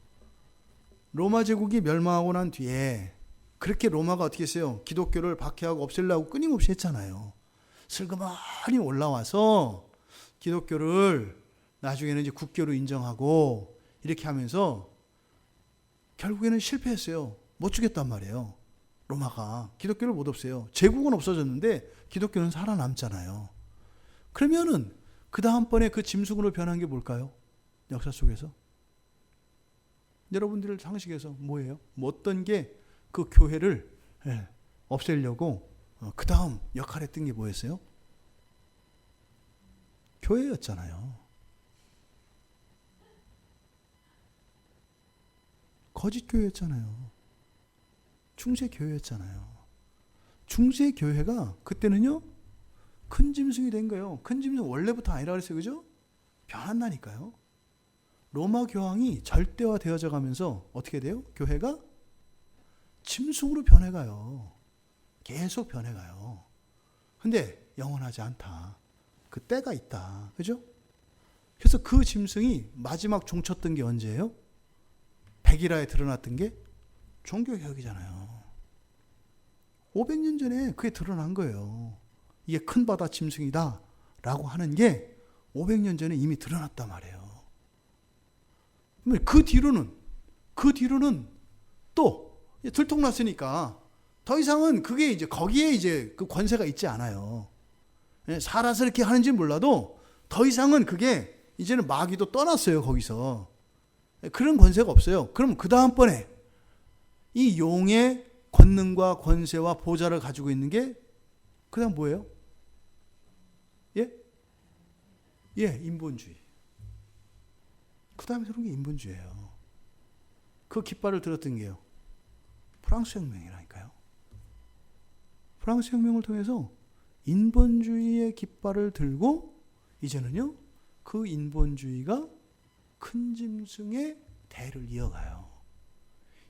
로마 제국이 멸망하고 난 뒤에 그렇게 로마가 어떻게 했어요? 기독교를 박해하고 없애려고 끊임없이 했잖아요. 슬그머니 올라와서 기독교를 나중에는 이제 국교로 인정하고 이렇게 하면서 결국에는 실패했어요. 못 죽였단 말이에요. 로마가 기독교를 못 없애요. 제국은 없어졌는데 기독교는 살아남잖아요. 그러면은 그 다음번에 그 짐승으로 변한 게 뭘까요? 역사 속에서 여러분들 상식에서 뭐예요? 어떤 게 그 교회를 없애려고 그 다음 역할을 했던 게 뭐였어요? 교회였잖아요. 거짓 교회였잖아요. 중세 교회였잖아요. 중세 교회가 그때는요, 큰 짐승이 된 거예요. 큰 짐승 원래부터 아니라 그랬어요. 그죠? 변한다니까요. 로마 교황이 절대화 되어져 가면서 어떻게 돼요? 교회가 짐승으로 변해가요. 계속 변해가요. 근데 영원하지 않다. 그 때가 있다. 그죠? 그래서 그 짐승이 마지막 종쳤던 게 언제예요? 백일하에 드러났던 게 종교개혁이잖아요. 500년 전에 그게 드러난 거예요. 이게 큰 바다 짐승이다 라고 하는 게 500년 전에 이미 드러났단 말이에요. 그 뒤로는 또 들통났으니까 더 이상은 그게 이제 거기에 이제 그 권세가 있지 않아요. 살아서 이렇게 하는지 몰라도 더 이상은 그게 이제는 마귀도 떠났어요. 거기서 그런 권세가 없어요. 그럼 그 다음번에 이 용의 권능과 권세와 보좌를 가지고 있는 게 그 다음 뭐예요? 인본주의. 그 다음에 들어온 게 인본주의예요. 그 깃발을 들었던 게요, 프랑스 혁명이라니까요. 프랑스 혁명을 통해서 인본주의의 깃발을 들고 이제는요, 그 인본주의가 큰 짐승의 대를 이어가요.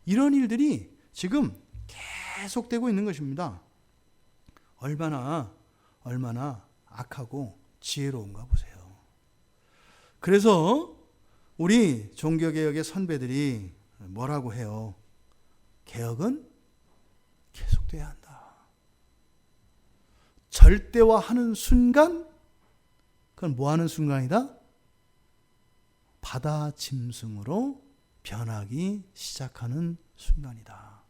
이런 일들이 지금 계속되고 있는 것입니다. 얼마나 악하고 지혜로운가 보세요. 그래서 우리 종교개혁의 선배들이 뭐라고 해요? 개혁은 계속돼야 한다. 절대화하는 순간, 그건 뭐 하는 순간이다? 바다 짐승으로 변하기 시작하는 순간이다.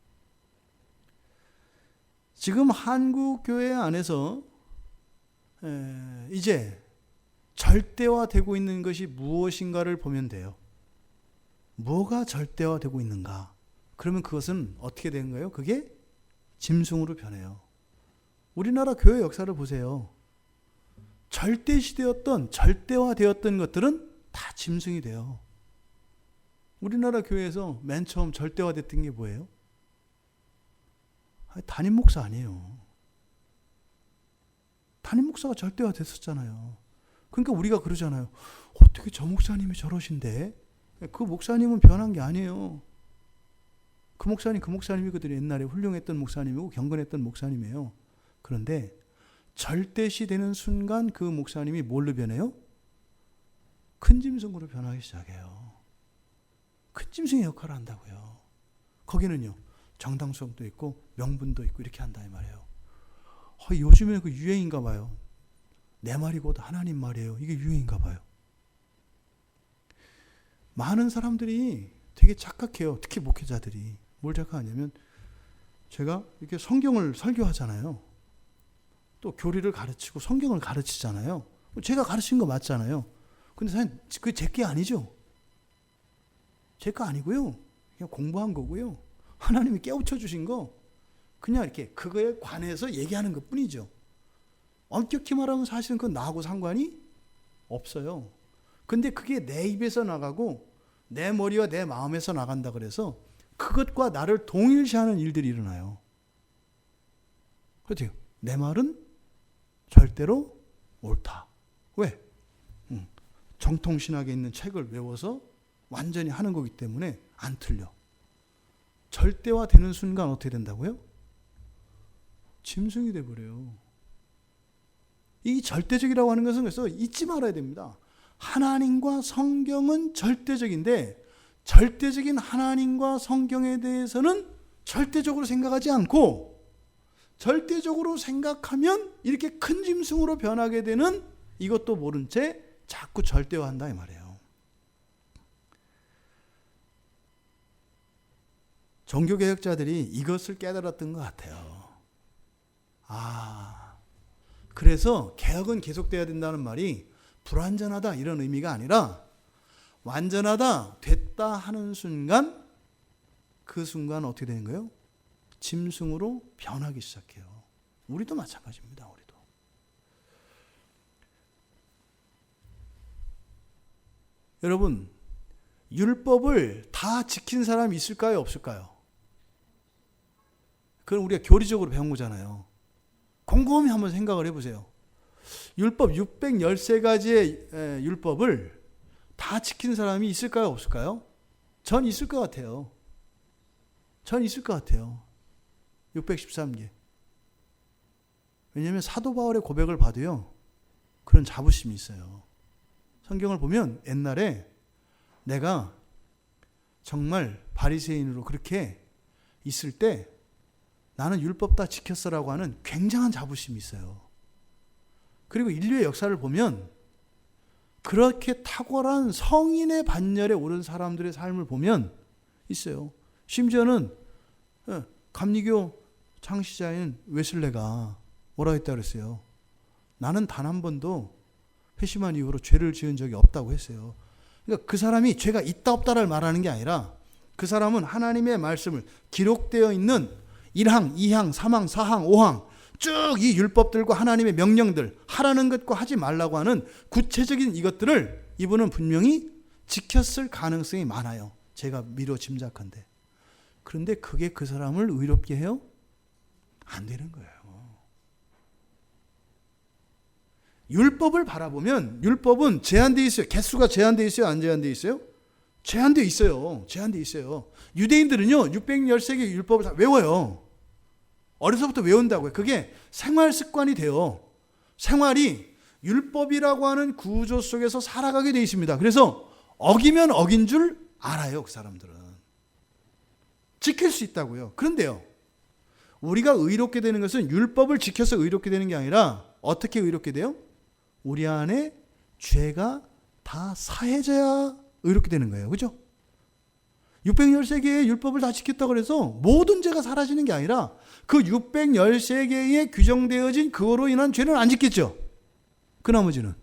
지금 한국 교회 안에서 이제 절대화되고 있는 것이 무엇인가를 보면 돼요. 뭐가 절대화되고 있는가? 그러면 그것은 어떻게 되는가요? 그게 짐승으로 변해요. 우리나라 교회 역사를 보세요. 절대화되었던 것들은 다 짐승이 돼요. 우리나라 교회에서 맨 처음 절대화됐던 게 뭐예요? 담임 목사 아니에요. 담임 목사가 절대화됐었잖아요. 그러니까 우리가 그러잖아요. 어떻게 저 목사님이 저러신데? 그 목사님은 변한 게 아니에요. 그 목사님이거든요. 옛날에 훌륭했던 목사님이고 경건했던 목사님이에요. 그런데 절대시 되는 순간 그 목사님이 뭘로 변해요? 큰 짐승으로 변하기 시작해요. 큰 짐승의 역할을 한다고요. 거기는요, 정당성도 있고 명분도 있고 이렇게 한다 이 말이에요. 요즘에 그 유행인가 봐요. 내 말이 곧 하나님 말이에요. 이게 유행인가 봐요. 많은 사람들이 되게 착각해요. 특히 목회자들이. 뭘 착각하냐면, 제가 이렇게 성경을 설교하잖아요. 또 교리를 가르치고 성경을 가르치잖아요. 제가 가르친 거 맞잖아요. 근데 사실 그게 제 게 아니죠. 제 거 아니고요. 그냥 공부한 거고요. 하나님이 깨우쳐 주신 거 그냥 이렇게 그거에 관해서 얘기하는 것 뿐이죠. 엄격히 말하면 사실은 그건 나하고 상관이 없어요. 근데 그게 내 입에서 나가고 내 머리와 내 마음에서 나간다 그래서 그것과 나를 동일시하는 일들이 일어나요. 그렇죠? 내 말은 절대로 옳다. 왜? 정통신학에 있는 책을 외워서 완전히 하는 거기 때문에 안 틀려. 절대화되는 순간 어떻게 된다고요? 짐승이 돼버려요. 이 절대적이라고 하는 것은 그래서 잊지 말아야 됩니다. 하나님과 성경은 절대적인데 절대적인 하나님과 성경에 대해서는 절대적으로 생각하지 않고 절대적으로 생각하면 이렇게 큰 짐승으로 변하게 되는, 이것도 모른 채 자꾸 절대화한다 이 말이에요. 종교개혁자들이 이것을 깨달았던 것 같아요. 그래서 개혁은 계속돼야 된다는 말이 불완전하다 이런 의미가 아니라 완전하다, 됐다 하는 순간, 그 순간 어떻게 되는 거예요? 짐승으로 변하기 시작해요. 우리도 마찬가지입니다. 우리도. 여러분, 율법을 다 지킨 사람이 있을까요? 없을까요? 그건 우리가 교리적으로 배운 거잖아요. 곰곰이 한번 생각을 해보세요. 율법 613가지의 율법을 다 지킨 사람이 있을까요? 없을까요? 전 있을 것 같아요. 613개. 왜냐하면 사도 바울의 고백을 봐도요, 그런 자부심이 있어요. 성경을 보면 옛날에 내가 정말 바리새인으로 그렇게 있을 때 나는 율법 다 지켰어라고 하는 굉장한 자부심이 있어요. 그리고 인류의 역사를 보면 그렇게 탁월한 성인의 반열에 오른 사람들의 삶을 보면 있어요. 심지어는 감리교 창시자인 웨슬레가 뭐라고 했다 그랬어요. 나는 단 한 번도 회심한 이후로 죄를 지은 적이 없다고 했어요. 그러니까 그 사람이 죄가 있다 없다를 말하는 게 아니라 그 사람은 하나님의 말씀을 기록되어 있는 1항, 2항, 3항, 4항, 5항 쭉 이 율법들과 하나님의 명령들, 하라는 것과 하지 말라고 하는 구체적인 이것들을 이분은 분명히 지켰을 가능성이 많아요. 제가 미뤄 짐작한데. 그런데 그게 그 사람을 의롭게 해요? 안 되는 거예요. 율법을 바라보면 율법은 제한되어 있어요. 개수가 제한되어 있어요? 안 제한되어 있어요? 제한되어 있어요. 제한되어 있어요. 유대인들은요, 613개 율법을 다 외워요. 어려서부터 외운다고요. 그게 생활 습관이 돼요. 생활이 율법이라고 하는 구조 속에서 살아가게 되어 있습니다. 그래서 어기면 어긴 줄 알아요. 그 사람들은. 지킬 수 있다고요. 그런데요, 우리가 의롭게 되는 것은 율법을 지켜서 의롭게 되는 게 아니라 어떻게 의롭게 돼요? 우리 안에 죄가 다 사해져야 의롭게 되는 거예요. 그죠? 613개의 율법을 다 지켰다고 해서 모든 죄가 사라지는 게 아니라 그 613개의 규정되어진 그거로 인한 죄는 안 짓겠죠. 그 나머지는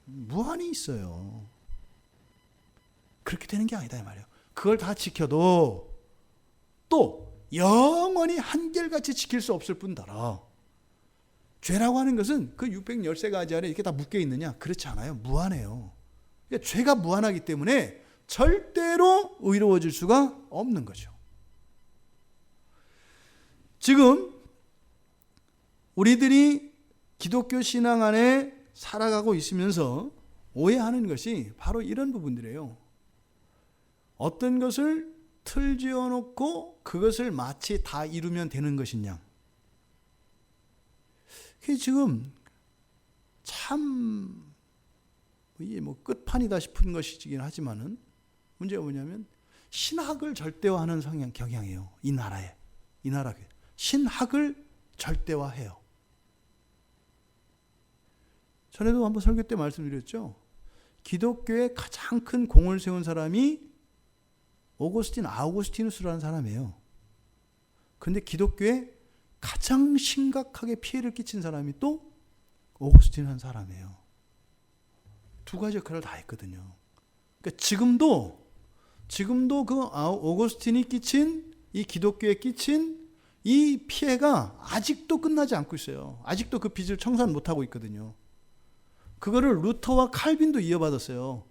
무한히 있어요. 그렇게 되는 게 아니다 이 말이에요. 그걸 다 지켜도 또 영원히 한결같이 지킬 수 없을 뿐더러 죄라고 하는 것은 그 613가지 안에 이렇게 다 묶여 있느냐? 그렇지 않아요. 무한해요. 그러니까 죄가 무한하기 때문에 절대로 의로워질 수가 없는 거죠. 지금 우리들이 기독교 신앙 안에 살아가고 있으면서 오해하는 것이 바로 이런 부분들이에요. 어떤 것을 틀 지어놓고 그것을 마치 다 이루면 되는 것이냐. 그게 지금 참 이게 뭐 끝판이다 싶은 것이긴 하지만은 문제가 뭐냐면 신학을 절대화하는 경향이에요. 이 나라에. 이 나라 신학을 절대화해요. 전에도 한번 설교 때 말씀드렸죠. 기독교에 가장 큰 공을 세운 사람이 아우구스티누스라는 사람이에요. 그런데 기독교에 가장 심각하게 피해를 끼친 사람이 또 오구스틴 한 사람이에요. 두 가지 역할을 다 했거든요. 그러니까 지금도 그 오구스틴이 끼친 이 기독교에 끼친 이 피해가 아직도 끝나지 않고 있어요. 아직도 그 빚을 청산 못하고 있거든요. 그거를 루터와 칼빈도 이어받았어요.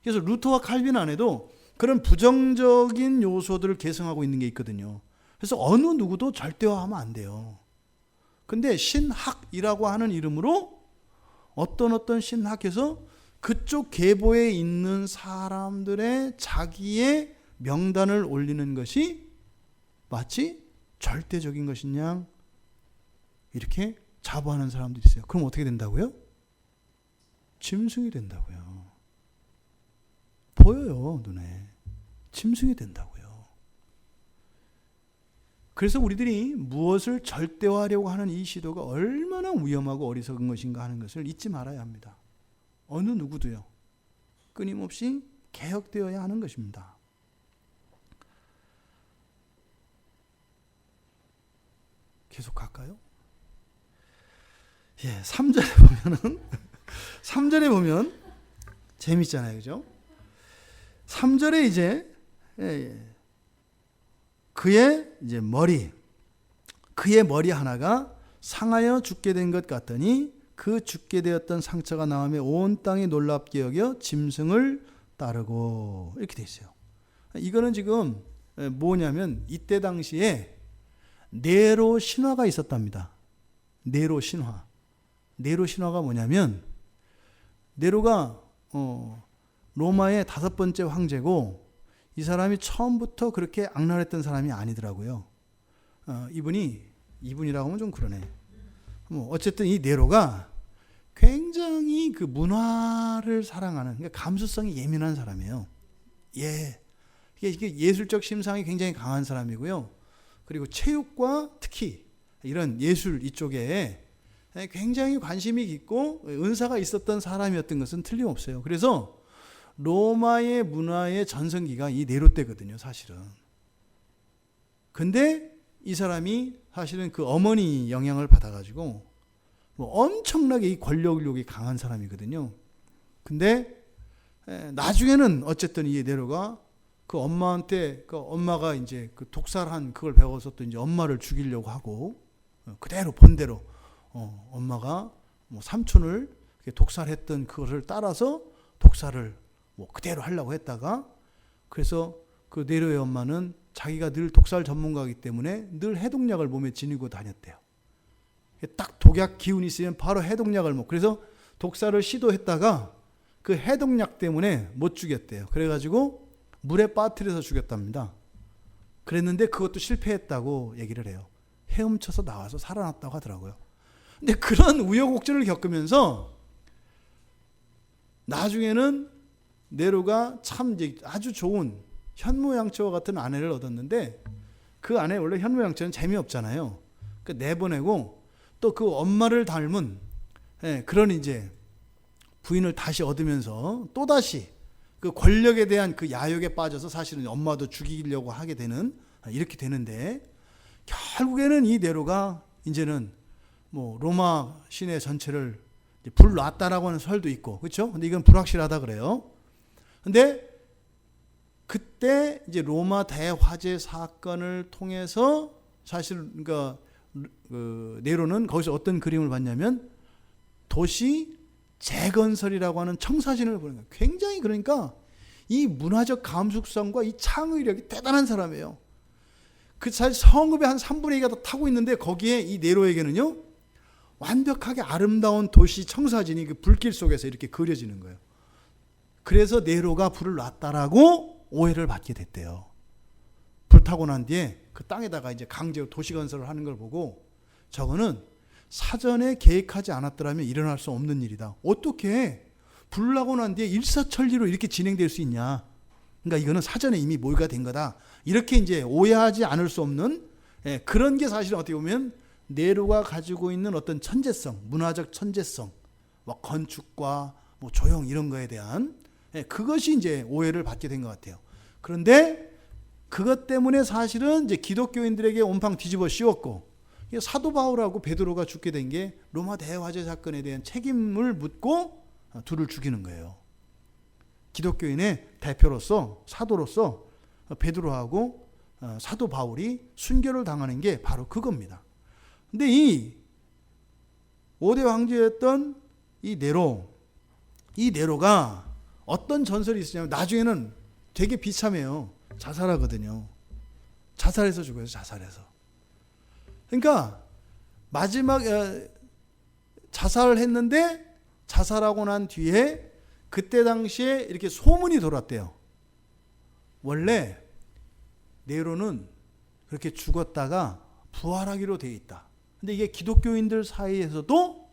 그래서 루터와 칼빈 안에도 그런 부정적인 요소들을 계승하고 있는 게 있거든요. 그래서 어느 누구도 절대화하면 안 돼요. 근데 신학이라고 하는 이름으로 어떤 신학에서 그쪽 계보에 있는 사람들의 자기의 명단을 올리는 것이 마치 절대적인 것이냐 이렇게 자부하는 사람들이 있어요. 그럼 어떻게 된다고요? 짐승이 된다고요. 보여요, 눈에. 짐승이 된다고요. 그래서 우리들이 무엇을 절대화하려고 하는 이 시도가 얼마나 위험하고 어리석은 것인가 하는 것을 잊지 말아야 합니다. 어느 누구도요. 끊임없이 개혁되어야 하는 것입니다. 계속 갈까요? 3절에 보면 재밌잖아요. 그죠? 3절에 이제 그의 머리 하나가 상하여 죽게 된 것 같더니 그 죽게 되었던 상처가 나음에 온 땅이 놀랍게 여겨 짐승을 따르고 이렇게 돼 있어요. 이거는 지금 뭐냐면 이때 당시에 네로 신화가 있었답니다. 네로 신화. 네로 신화가 뭐냐면 네로가 로마의 5번째 황제고 이 사람이 처음부터 그렇게 악랄했던 사람이 아니더라고요. 이분이라고 하면 좀 그러네. 뭐 어쨌든 이 네로가 굉장히 그 문화를 사랑하는, 그러니까 감수성이 예민한 사람이에요. 이게 예술적 심상이 굉장히 강한 사람이고요. 그리고 체육과 특히 이런 예술 이쪽에 굉장히 관심이 깊고 은사가 있었던 사람이었던 것은 틀림없어요. 그래서 로마의 문화의 전성기가 이 네로 때거든요, 사실은. 근데 이 사람이 사실은 그 어머니 영향을 받아가지고 뭐 엄청나게 이 권력욕이 강한 사람이거든요. 근데 나중에는 어쨌든 이 네로가 그 엄마한테, 그 엄마가 이제 그 독살한 그걸 배워서 또 이제 엄마를 죽이려고 하고, 그대로 본대로 엄마가 뭐 삼촌을 독살했던 그것을 따라서 독살을 뭐 그대로 하려고 했다가, 그래서 그 네로의 엄마는 자기가 늘 독살 전문가이기 때문에 늘 해독약을 몸에 지니고 다녔대요. 딱 독약 기운이 있으면 바로 해독약을 먹고, 그래서 독살을 시도했다가 그 해독약 때문에 못 죽였대요. 그래가지고 물에 빠뜨려서 죽였답니다. 그랬는데 그것도 실패했다고 얘기를 해요. 헤엄쳐서 나와서 살아났다고 하더라고요. 근데 그런 우여곡절을 겪으면서 나중에는 네로가 참 이제 아주 좋은 현모양처와 같은 아내를 얻었는데, 그 아내 원래 현모양처는 재미없잖아요. 그러니까 내보내고 또 그 엄마를 닮은 그런 이제 부인을 다시 얻으면서 또다시 그 권력에 대한 그 야욕에 빠져서 사실은 엄마도 죽이려고 하게 되는, 이렇게 되는데, 결국에는 이 네로가 이제는 뭐 로마 시내 전체를 불났다라고 하는 설도 있고, 그렇죠? 근데 이건 불확실하다 그래요. 근데 그때 이제 로마 대화재 사건을 통해서 사실 그러니까 그 네로는 거기서 어떤 그림을 봤냐면 도시 재건설이라고 하는 청사진을 보는 거예요. 굉장히, 그러니까 이 문화적 감수성과 이 창의력이 대단한 사람이에요. 그 사실 성읍의 한 3분의 2가 다 타고 있는데 거기에 이 네로에게는요 완벽하게 아름다운 도시 청사진이 그 불길 속에서 이렇게 그려지는 거예요. 그래서 네로가 불을 놨다라고 오해를 받게 됐대요. 불타고 난 뒤에 그 땅에다가 이제 강제로 도시 건설을 하는 걸 보고, 저거는 사전에 계획하지 않았더라면 일어날 수 없는 일이다. 어떻게 불나고 난 뒤에 일사천리로 이렇게 진행될 수 있냐. 그러니까 이거는 사전에 이미 모의가 된 거다. 이렇게 이제 오해하지 않을 수 없는 그런 게 사실은 어떻게 보면 네로가 가지고 있는 어떤 천재성, 문화적 천재성, 뭐 건축과 뭐 조형 이런 거에 대한 그것이 이제 오해를 받게 된 것 같아요. 그런데 그것 때문에 사실은 이제 기독교인들에게 온팡 뒤집어 씌웠고, 사도 바울하고 베드로가 죽게 된 게 로마 대화재 사건에 대한 책임을 묻고 둘을 죽이는 거예요. 기독교인의 대표로서, 사도로서 베드로하고 사도 바울이 순교를 당하는 게 바로 그겁니다. 근데 이 5대 황제였던 이 네로가 어떤 전설이 있으냐면 나중에는 되게 비참해요. 자살하거든요. 자살해서 죽어요. 자살해서. 그러니까 마지막 자살을 했는데, 자살하고 난 뒤에 그때 당시에 이렇게 소문이 돌았대요. 원래 네로는 그렇게 죽었다가 부활하기로 되어 있다. 근데 이게 기독교인들 사이에서도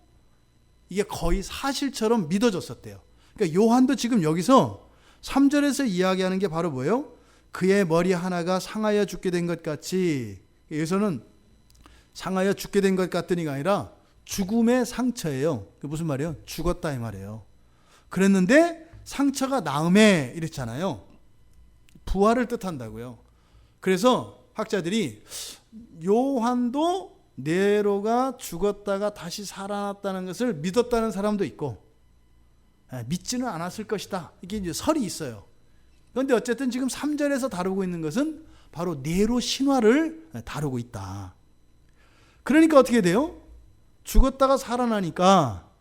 이게 거의 사실처럼 믿어졌었대요. 그러니까 요한도 지금 여기서 3절에서 이야기하는 게 바로 뭐예요? 그의 머리 하나가 상하여 죽게 된 것 같이, 여기서는 상하여 죽게 된 것 같더니가 아니라 죽음의 상처예요. 그게 무슨 말이에요? 죽었다 이 말이에요. 그랬는데 상처가 나음에 이랬잖아요. 부활을 뜻한다고요. 그래서 학자들이 요한도 네로가 죽었다가 다시 살아났다는 것을 믿었다는 사람도 있고, 믿지는 않았을 것이다. 이게 이제 설이 있어요. 그런데 어쨌든 지금 3절에서 다루고 있는 것은 바로 네로 신화를 다루고 있다. 그러니까 어떻게 돼요? 죽었다가 살아나니까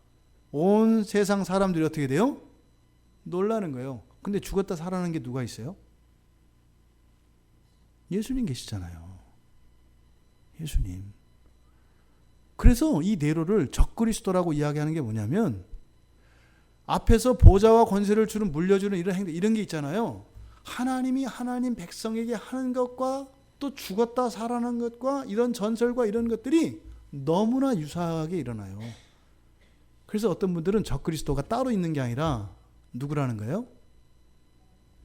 온 세상 사람들이 어떻게 돼요? 놀라는 거예요. 근데 죽었다 살아나는 게 누가 있어요? 예수님 계시잖아요. 예수님. 그래서 이 네로를 적그리스도라고 이야기하는 게 뭐냐면, 앞에서 보좌와 권세를 주는 물려주는 이런 행동, 이런 게 있잖아요. 하나님이 하나님 백성에게 하는 것과 또 죽었다 살아난 것과 이런 전설과 이런 것들이 너무나 유사하게 일어나요. 그래서 어떤 분들은 적그리스도가 따로 있는 게 아니라 누구라는 거예요?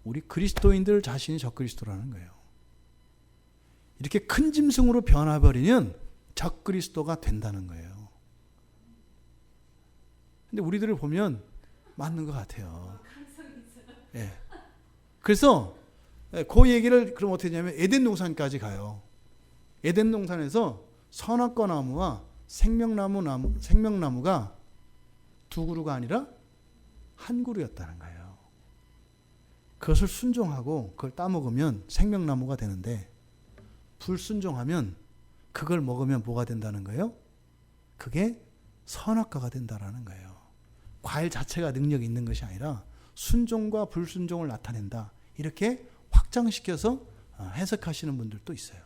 우리 그리스도인들 자신이 적그리스도라는 거예요. 이렇게 큰 짐승으로 변화버리면 적그리스도가 된다는 거예요. 근데 우리들을 보면 맞는 것 같아요. 예. 그래서 그 얘기를 그럼 어떻게 하냐면 에덴 동산까지 가요. 에덴 동산에서 선악과 나무와 생명나무가 두 그루가 아니라 한 그루였다는 거예요. 그것을 순종하고 그걸 따먹으면 생명나무가 되는데 불순종하면 그걸 먹으면 뭐가 된다는 거예요? 그게 선악과가 된다라는 거예요. 과일 자체가 능력이 있는 것이 아니라 순종과 불순종을 나타낸다. 이렇게 확장시켜서 해석하시는 분들도 있어요.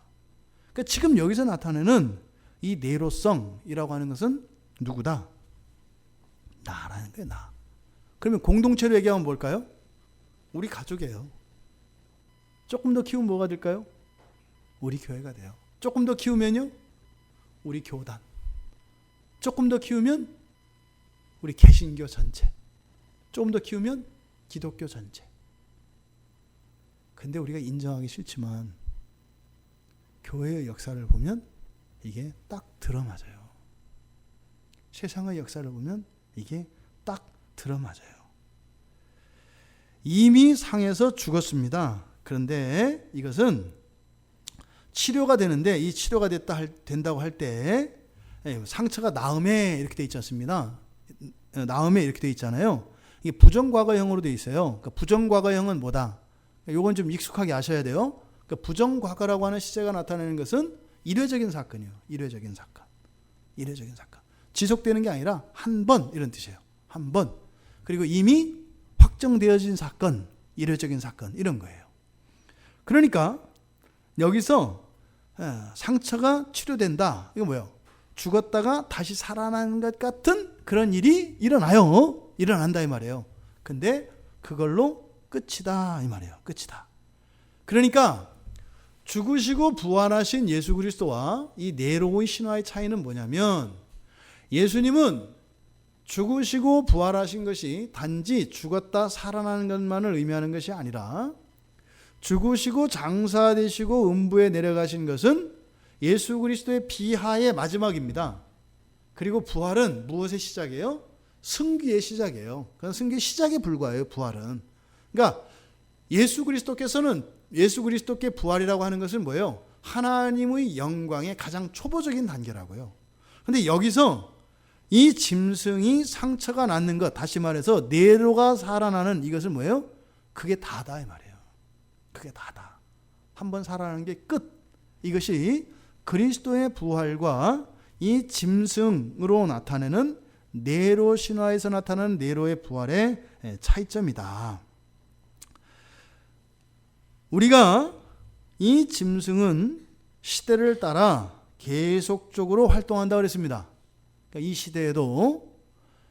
그러니까 지금 여기서 나타내는 이 내로성이라고 하는 것은 누구다? 나라는 거예요. 나. 그러면 공동체로 얘기하면 뭘까요? 우리 가족이에요. 조금 더 키우면 뭐가 될까요? 우리 교회가 돼요. 조금 더 키우면요? 우리 교단. 조금 더 키우면 우리 개신교 전체. 조금 더 키우면 기독교 전체. 근데 우리가 인정하기 싫지만 교회의 역사를 보면 이게 딱 들어맞아요. 세상의 역사를 보면 이게 딱 들어맞아요. 이미 상해서 죽었습니다. 그런데 이것은 치료가 되는데 이 치료가 된다고 할 때 상처가 나음에 이렇게 돼 있지 않습니다. 나음에 이렇게 돼 있잖아요. 이게 부정과거형으로 돼 있어요. 그러니까 부정과거형은 뭐다? 요건 좀 익숙하게 아셔야 돼요. 그러니까 부정과거라고 하는 시제가 나타내는 것은 일회적인 사건이에요. 일회적인 사건. 일회적인 사건. 지속되는 게 아니라 한 번 이런 뜻이에요. 한 번. 그리고 이미 확정되어진 사건, 일회적인 사건 이런 거예요. 그러니까 여기서 상처가 치료된다. 이거 뭐예요? 죽었다가 다시 살아나는 것 같은 그런 일이 일어나요. 일어난다 이 말이에요. 근데 그걸로 끝이다 이 말이에요. 끝이다. 그러니까 죽으시고 부활하신 예수 그리스도와 이 네로의 신화의 차이는 뭐냐면 예수님은 죽으시고 부활하신 것이 단지 죽었다 살아나는 것만을 의미하는 것이 아니라 죽으시고 장사되시고 음부에 내려가신 것은 예수 그리스도의 비하의 마지막입니다. 그리고 부활은 무엇의 시작이에요? 승귀의 시작이에요. 그건 승귀의 시작에 불과해요. 부활은. 그러니까 예수 그리스도께 부활이라고 하는 것은 뭐예요? 하나님의 영광의 가장 초보적인 단계라고요. 그런데 여기서 이 짐승이 상처가 낫는 것, 다시 말해서 네로가 살아나는 이것은 뭐예요? 그게 다다 이 말이에요. 그게 다다. 한번 살아나는 게 끝. 이것이 그리스도의 부활과 이 짐승으로 나타내는 네로 신화에서 나타나는 네로의 부활의 차이점이다. 우리가 이 짐승은 시대를 따라 계속적으로 활동한다고 그랬습니다. 그러니까 이 시대에도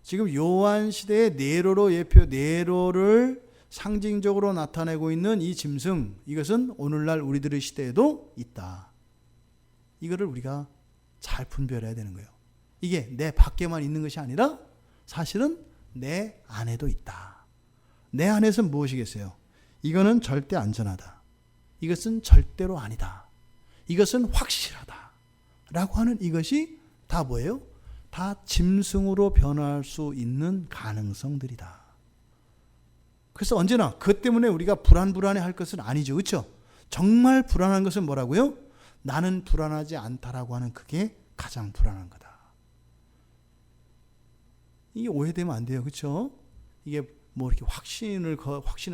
지금 요한 시대의 네로를 상징적으로 나타내고 있는 이 짐승, 이것은 오늘날 우리들의 시대에도 있다. 이거를 우리가 잘 분별해야 되는 거예요. 이게 내 밖에만 있는 것이 아니라 사실은 내 안에도 있다. 내 안에서는 무엇이겠어요? 이거는 절대 안전하다. 이것은 절대로 아니다. 이것은 확실하다. 라고 하는 이것이 다 뭐예요? 다 짐승으로 변할 수 있는 가능성들이다. 그래서 언제나 그것 때문에 우리가 불안해 할 것은 아니죠. 그렇죠? 정말 불안한 것은 뭐라고요? 나는 불안하지 않다라고 하는 그게 가장 불안한 거다. 이게 오해되면 안 돼요. 그렇죠? 이게 뭐 이렇게 확신을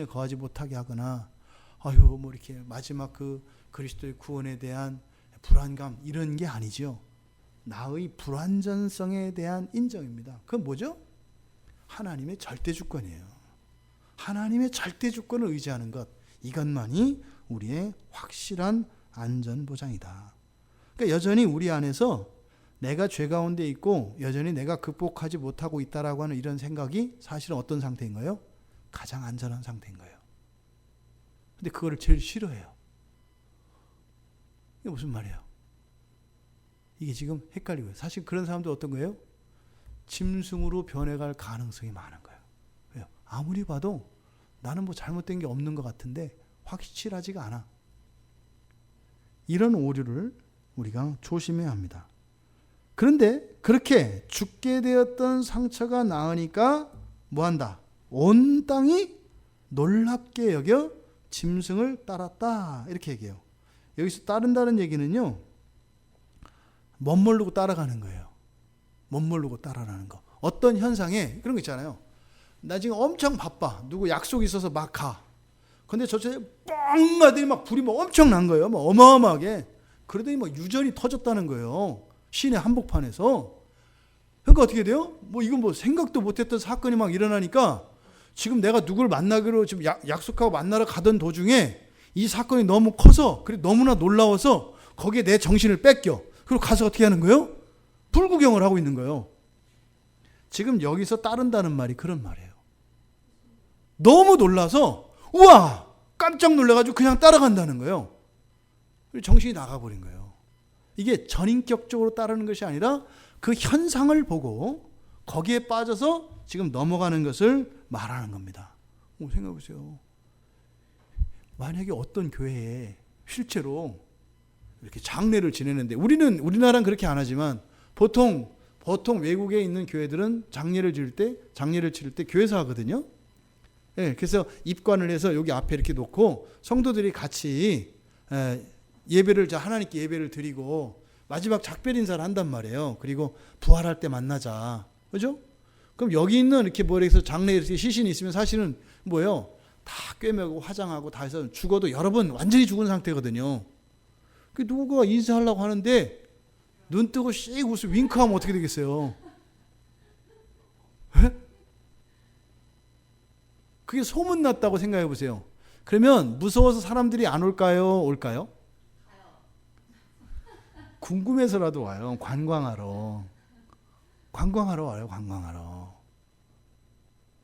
거하지 못하게 하거나 뭐 이렇게 마지막 그 그리스도의 구원에 대한 불안감 이런 게 아니죠. 나의 불완전성에 대한 인정입니다. 그건 뭐죠? 하나님의 절대 주권이에요. 하나님의 절대 주권을 의지하는 것, 이것만이 우리의 확실한 안전보장이다. 그러니까 여전히 우리 안에서 내가 죄 가운데 있고 여전히 내가 극복하지 못하고 있다라고 하는 이런 생각이 사실은 어떤 상태인 거예요? 가장 안전한 상태인 거예요. 근데 그거를 제일 싫어해요. 이게 무슨 말이에요? 이게 지금 헷갈리고요. 사실 그런 사람도 어떤 거예요? 짐승으로 변해갈 가능성이 많은 거예요. 왜요? 아무리 봐도 나는 뭐 잘못된 게 없는 것 같은데 확실하지가 않아. 이런 오류를 우리가 조심해야 합니다. 그런데 그렇게 죽게 되었던 상처가 나으니까 뭐한다? 온 땅이 놀랍게 여겨 짐승을 따랐다. 이렇게 얘기해요. 여기서 따른다는 얘기는요, 멋모르고 따라가는 거예요. 멋모르고 따라가는 거. 어떤 현상에 그런 거 있잖아요. 나 지금 엄청 바빠. 누구 약속이 있어서 막 가. 근데 저쪽에 뻥 하더니 막 불이 막 엄청 난 거예요. 막 어마어마하게. 그러더니 막 유전이 터졌다는 거예요. 시내 한복판에서. 그러니까 어떻게 돼요? 뭐 이건 뭐 생각도 못했던 사건이 막 일어나니까 지금 내가 누굴 만나기로 지금 약속하고 만나러 가던 도중에 이 사건이 너무 커서 그리고 너무나 놀라워서 거기에 내 정신을 뺏겨. 그리고 가서 어떻게 하는 거예요? 불구경을 하고 있는 거예요. 지금 여기서 따른다는 말이 그런 말이에요. 너무 놀라서 우와! 깜짝 놀라가지고 그냥 따라간다는 거예요. 정신이 나가버린 거예요. 이게 전인격적으로 따르는 것이 아니라 그 현상을 보고 거기에 빠져서 지금 넘어가는 것을 말하는 겁니다. 생각해보세요. 만약에 어떤 교회에 실제로 이렇게 장례를 지내는데 우리나라는 그렇게 안 하지만 보통 외국에 있는 교회들은 장례를 치를 때 교회에서 하거든요. 예, 그래서 입관을 해서 여기 앞에 이렇게 놓고 성도들이 같이 예배를 하나님께 예배를 드리고 마지막 작별 인사를 한단 말이에요. 그리고 부활할 때 만나자. 그죠? 그럼 여기 있는 이렇게 해서 장례에 이렇게 시신이 있으면 사실은 뭐예요? 다 꿰매고 화장하고 다 해서 죽어도 여러 번 완전히 죽은 상태거든요. 그 누가 인사하려고 하는데 눈 뜨고 씩 웃으면 윙크하면 어떻게 되겠어요? 에? 그게 소문났다고 생각해 보세요. 그러면 무서워서 사람들이 안 올까요? 올까요? 궁금해서라도 와요. 관광하러 와요. 관광하러.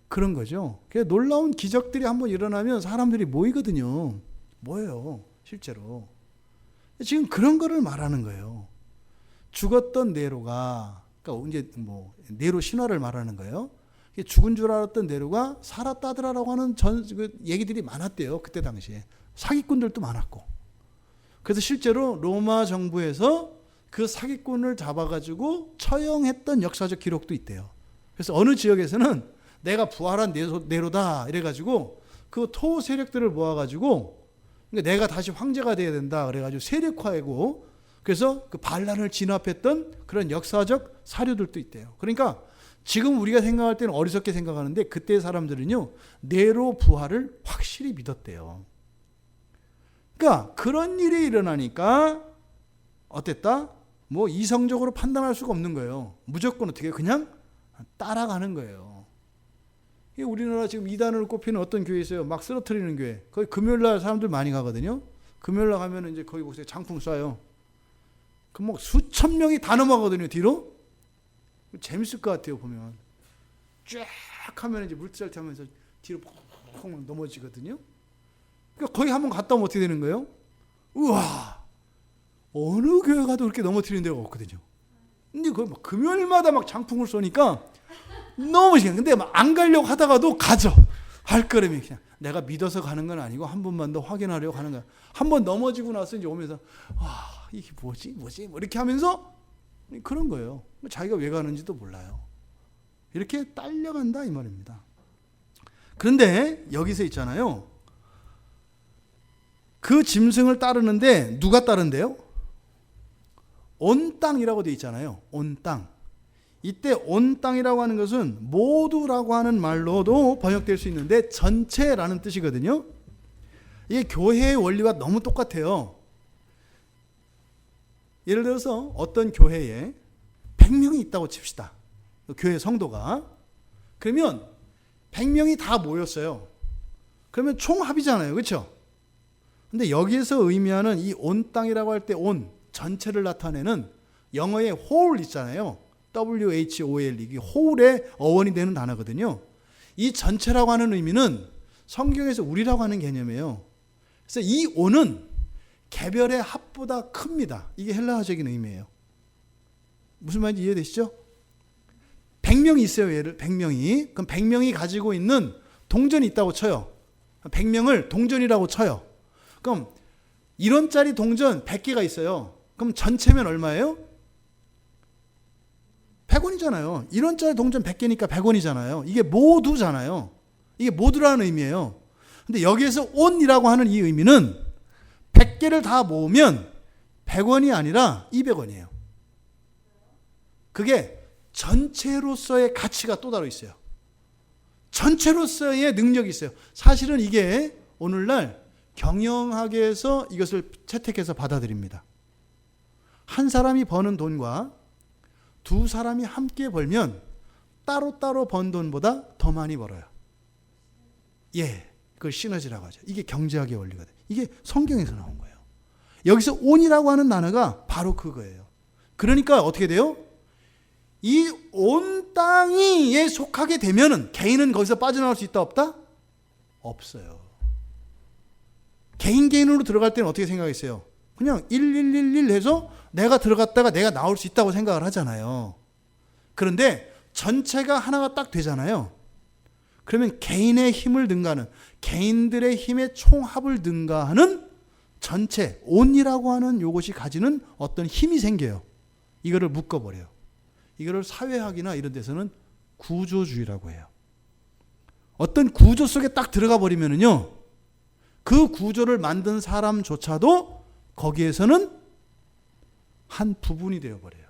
그런 거죠. 놀라운 기적들이 한번 일어나면 사람들이 모이거든요. 모여요. 실제로. 지금 그런 거를 말하는 거예요. 죽었던 네로가, 그러니까 이제 뭐 네로 신화를 말하는 거예요. 죽은 줄 알았던 네로가 살았다더라라고 하는 얘기들이 많았대요. 그때 당시에 사기꾼들도 많았고. 그래서 실제로 로마 정부에서 그 사기꾼을 잡아가지고 처형했던 역사적 기록도 있대요. 그래서 어느 지역에서는 내가 부활한 네로다 이래가지고 그 토 세력들을 모아가지고 그러니까 내가 다시 황제가 돼야 된다 그래가지고 세력화하고 그래서 그 반란을 진압했던 그런 역사적 사료들도 있대요. 그러니까 지금 우리가 생각할 때는 어리석게 생각하는데 그때 사람들은요 네로 부활을 확실히 믿었대요. 그러니까 그런 일이 일어나니까 어땠다? 뭐 이성적으로 판단할 수가 없는 거예요. 무조건 어떻게 그냥 따라가는 거예요. 우리나라 지금 이단으로 꼽히는 어떤 교회 있어요. 막 쓰러뜨리는 교회. 거기 금요일날 사람들 많이 가거든요. 금요일날 가면 이제 거기 보세요. 장풍 쏴요. 그 뭐 수천 명이 다 넘어가거든요. 뒤로. 재밌을 것 같아요. 보면 쫙 하면 이제 물살트 하면서 뒤로 펑 넘어지거든요. 그러니까 거기 한번 갔다 오면 어떻게 되는 거예요? 우와, 어느 교회 가도 그렇게 넘어뜨리는 데가 없거든요. 근데 그 금요일마다 막 장풍을 쏘니까 너무 신기해. 근데 막 안 가려고 하다가도 가죠. 발걸음이 그냥 내가 믿어서 가는 건 아니고 한 번만 더 확인하려고 하는 거야. 한 번 넘어지고 나서 이제 오면서 와 이게 뭐지 뭐 이렇게 하면서 그런 거예요. 자기가 왜 가는지도 몰라요. 이렇게 딸려간다 이 말입니다. 그런데 여기서 있잖아요. 그 짐승을 따르는데 누가 따른대요? 온 땅이라고 되어 있잖아요. 온 땅. 이때 온 땅이라고 하는 것은 모두라고 하는 말로도 번역될 수 있는데 전체라는 뜻이거든요. 이게 교회의 원리와 너무 똑같아요. 예를 들어서 어떤 교회에 100명이 있다고 칩시다. 교회 성도가. 그러면 100명이 다 모였어요. 그러면 총합이잖아요. 그렇죠? 근데 여기에서 의미하는 이 온 땅이라고 할 때 온, 전체를 나타내는 영어의 whole 있잖아요. WHOL, 이게 whole의 어원이 되는 단어거든요. 이 전체라고 하는 의미는 성경에서 우리라고 하는 개념이에요. 그래서 이 온은 개별의 합보다 큽니다. 이게 헬라어적인 의미예요. 무슨 말인지 이해되시죠? 100명이 있어요. 얘를 100명이. 그럼 100명이 가지고 있는 동전이 있다고 쳐요. 100명을 동전이라고 쳐요. 그럼 1원짜리 동전 100개가 있어요. 그럼 전체면 얼마예요? 100원이잖아요. 1원짜리 동전 100개니까 100원이잖아요. 이게 모두잖아요. 이게 모두라는 의미예요. 근데 여기에서 온이라고 하는 이 의미는 100개를 다 모으면 100원이 아니라 200원이에요. 그게 전체로서의 가치가 또 따로 있어요. 전체로서의 능력이 있어요. 사실은 이게 오늘날 경영학에서 이것을 채택해서 받아들입니다. 한 사람이 버는 돈과 두 사람이 함께 벌면 따로따로 번 돈보다 더 많이 벌어요. 예, 그걸 시너지라고 하죠. 이게 경제학의 원리가 돼요. 이게 성경에서 나온 거예요. 여기서 온이라고 하는 단어가 바로 그거예요. 그러니까 어떻게 돼요? 이 온 땅에 속하게 되면은 개인은 거기서 빠져나올 수 있다 없다? 없어요. 개인으로 들어갈 때는 어떻게 생각했어요? 그냥 1111 해서 내가 들어갔다가 내가 나올 수 있다고 생각을 하잖아요. 그런데 전체가 하나가 딱 되잖아요. 그러면 개인의 힘을 능가하는, 개인들의 힘의 총합을 능가하는 전체, 온이라고 하는 요것이 가지는 어떤 힘이 생겨요. 이거를 묶어버려요. 이거를 사회학이나 이런 데서는 구조주의라고 해요. 어떤 구조 속에 딱 들어가 버리면은요, 그 구조를 만든 사람조차도 거기에서는 한 부분이 되어버려요.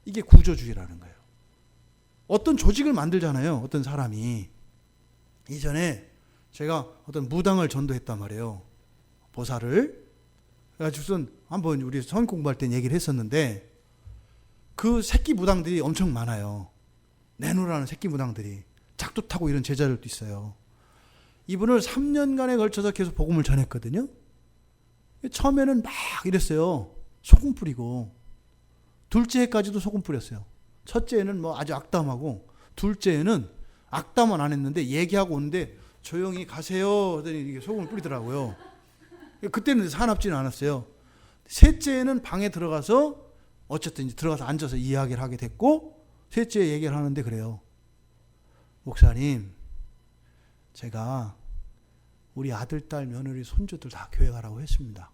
이게 구조주의라는 거예요. 어떤 조직을 만들잖아요. 어떤 사람이. 이전에 제가 어떤 무당을 전도했단 말이에요. 보살을. 그래가지고선 한번 우리 성경 공부할 때 얘기를 했었는데, 그 새끼 무당들이 엄청 많아요. 내놓으라는 새끼 무당들이. 작두 타고 이런 제자들도 있어요. 이분을 3년간에 걸쳐서 계속 복음을 전했거든요. 처음에는 막 이랬어요. 소금 뿌리고. 둘째 해까지도 소금 뿌렸어요. 첫째 해는 뭐 아주 악담하고, 둘째 해는 악담은 안 했는데 얘기하고 오는데 조용히 가세요 하더니 이게 소금을 뿌리더라고요. 그때는 사납지는 않았어요. 셋째 해는 방에 들어가서 어쨌든 이제 들어가서 앉아서 이야기를 하게 됐고, 셋째 얘기를 하는데 그래요. 목사님, 제가 우리 아들, 딸, 며느리, 손주들 다 교회 가라고 했습니다.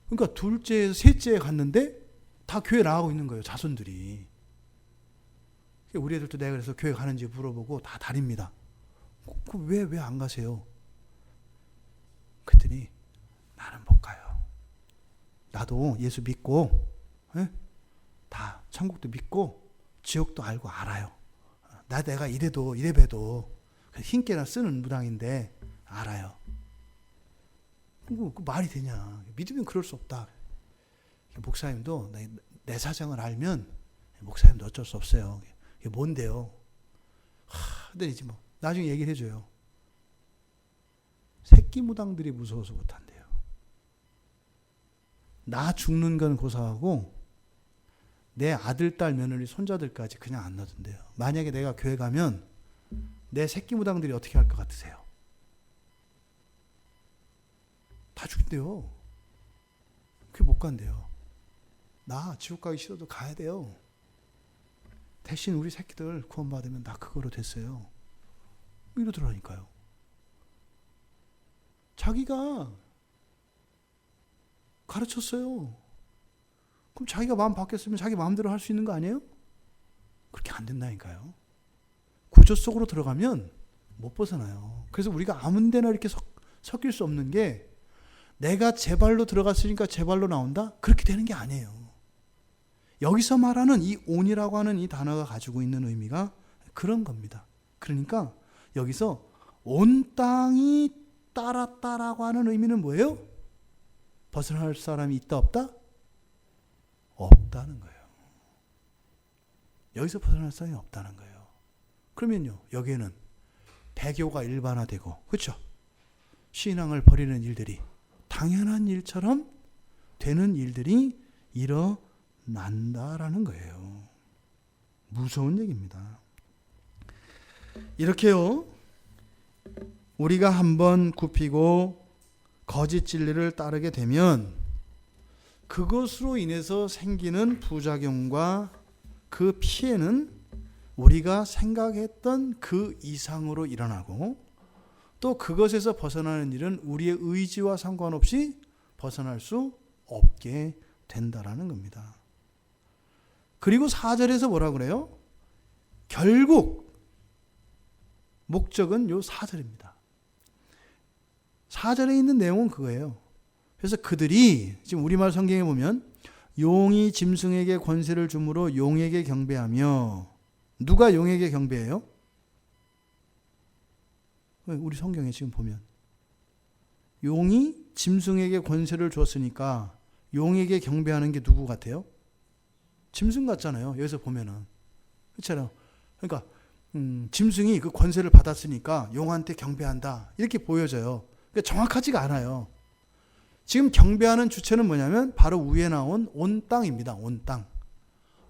그러니까 둘째에서 셋째에 갔는데 다 교회 나가고 있는 거예요. 자손들이. 우리 애들도 내가 그래서 교회 가는지 물어보고 다 다닙니다. 왜 안 가세요? 그랬더니 나는 못 가요. 나도 예수 믿고, 다 천국도 믿고 지옥도 알고 알아요. 내가 이래도 이래봬도 힘께나 쓰는 무당인데 알아요. 그 말이 되냐? 믿으면 그럴 수 없다. 목사님도 내 사정을 알면 목사님도 어쩔 수 없어요. 이게 뭔데요? 근데 이제 뭐 나중에 얘기를 해줘요. 새끼 무당들이 무서워서 못한대요. 나 죽는 건 고사하고 내 아들, 딸, 며느리, 손자들까지 그냥 안 놔둔대요. 만약에 내가 교회 가면 내 새끼 무당들이 어떻게 할 것 같으세요? 다 죽인대요. 그게 못 간대요. 나 지옥 가기 싫어도 가야 돼요. 대신 우리 새끼들 구원받으면 나 그거로 됐어요. 이러더라니까요. 자기가 가르쳤어요. 그럼 자기가 마음 바뀌었으면 자기 마음대로 할 수 있는 거 아니에요? 그렇게 안 된다니까요. 구조 속으로 들어가면 못 벗어나요. 그래서 우리가 아무 데나 이렇게 섞일 수 없는 게, 내가 제 발로 들어갔으니까 제 발로 나온다? 그렇게 되는 게 아니에요. 여기서 말하는 이 온이라고 하는 이 단어가 가지고 있는 의미가 그런 겁니다. 그러니까 여기서 온 땅이 따랐다라고 하는 의미는 뭐예요? 벗어날 사람이 있다 없다? 없다는 거예요. 여기서 벗어날 사람이 없다는 거예요. 그러면요, 여기에는 배교가 일반화되고, 그렇죠? 신앙을 버리는 일들이 당연한 일처럼 되는 일들이 일어난다라는 거예요. 무서운 얘기입니다. 이렇게요, 우리가 한번 굽히고 거짓 진리를 따르게 되면 그것으로 인해서 생기는 부작용과 그 피해는 우리가 생각했던 그 이상으로 일어나고, 또 그것에서 벗어나는 일은 우리의 의지와 상관없이 벗어날 수 없게 된다라는 겁니다. 그리고 4절에서 뭐라 그래요? 결국 목적은 요 4절입니다. 4절에 있는 내용은 그거예요. 그래서 그들이, 지금 우리말 성경에 보면 용이 짐승에게 권세를 주므로 용에게 경배하며, 누가 용에게 경배해요? 우리 성경에 지금 보면 용이 짐승에게 권세를 줬으니까 용에게 경배하는 게 누구 같아요? 짐승 같잖아요. 여기서 보면은. 그렇잖아요. 그러니까 짐승이 그 권세를 받았으니까 용한테 경배한다, 이렇게 보여져요. 그러니까 정확하지가 않아요. 지금 경배하는 주체는 뭐냐면 바로 위에 나온 온 땅입니다. 온 땅.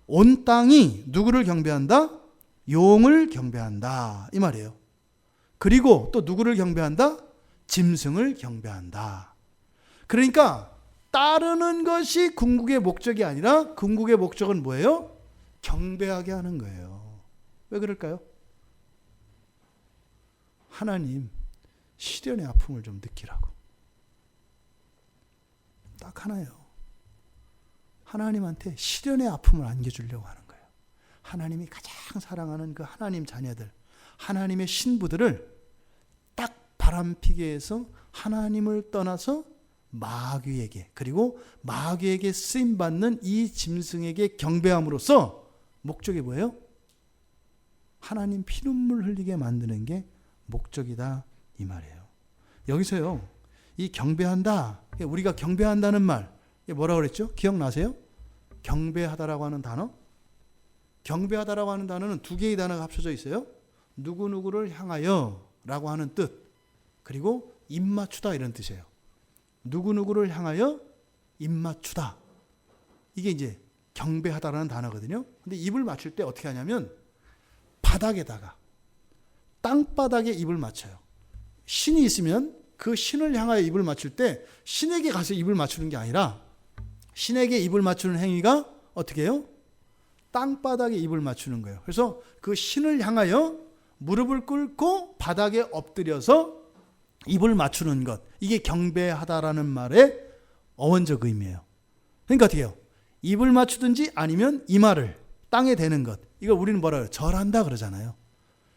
온 땅이 누구를 경배한다? 용을 경배한다, 이 말이에요. 그리고 또 누구를 경배한다? 짐승을 경배한다. 그러니까 따르는 것이 궁극의 목적이 아니라 궁극의 목적은 뭐예요? 경배하게 하는 거예요. 왜 그럴까요? 하나님 시련의 아픔을 좀 느끼라고. 딱 하나예요. 하나님한테 시련의 아픔을 안겨주려고 하는 거예요. 하나님이 가장 사랑하는 그 하나님 자녀들, 하나님의 신부들을 딱 바람피게 해서 하나님을 떠나서 마귀에게, 그리고 마귀에게 쓰임받는 이 짐승에게 경배함으로써 목적이 뭐예요? 하나님 피눈물 흘리게 만드는 게 목적이다, 이 말이에요. 여기서요, 이 경배한다, 우리가 경배한다는 말 뭐라고 그랬죠? 기억나세요? 경배하다라고 하는 단어? 경배하다라고 하는 단어는 두 개의 단어가 합쳐져 있어요. 누구누구를 향하여 라고 하는 뜻, 그리고 입맞추다, 이런 뜻이에요. 누구누구를 향하여 입맞추다, 이게 이제 경배하다라는 단어거든요. 근데 입을 맞출 때 어떻게 하냐면 바닥에다가, 땅바닥에 입을 맞춰요. 신이 있으면 그 신을 향하여 입을 맞출 때 신에게 가서 입을 맞추는 게 아니라 신에게 입을 맞추는 행위가 어떻게 해요? 땅바닥에 입을 맞추는 거예요. 그래서 그 신을 향하여 무릎을 꿇고 바닥에 엎드려서 입을 맞추는 것, 이게 경배하다라는 말의 어원적 의미예요. 그러니까 어떻게 해요? 입을 맞추든지 아니면 이마를 땅에 대는 것, 이걸 우리는 뭐라 해요? 절한다 그러잖아요.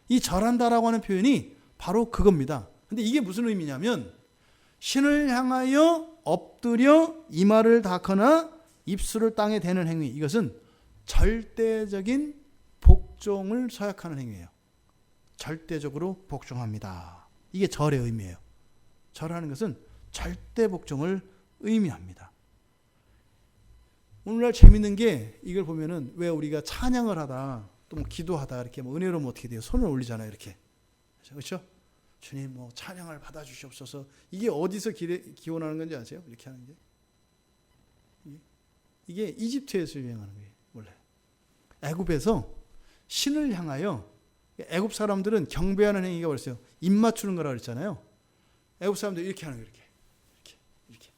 이 절한다라고 하는 표현이 바로 그겁니다. 근데 이게 무슨 의미냐면 신을 향하여 엎드려 이마를 닦거나 입술을 땅에 대는 행위, 이것은 절대적인 복종을 서약하는 행위예요. 절대적으로 복종합니다. 이게 절의 의미예요. 절하는 것은 절대 복종을 의미합니다. 오늘날 재밌는 게, 이걸 보면은 왜 우리가 찬양을 하다 또 뭐 기도하다 이렇게 뭐 은혜로면 어떻게 돼요? 손을 올리잖아요, 이렇게. 그렇죠? 주님 뭐 찬양을 받아 주시옵소서. 이게 어디서 기원하는 건지 아세요? 이렇게 하는 게. 이게 이집트에서 유행하는 거예요, 원래. 애굽에서 신을 향하여, 애굽 사람들은 경배하는 행위가 벌써요, 입 맞추는 거라고 그랬잖아요. 애굽 사람들 이렇게 하는 거예요, 이렇게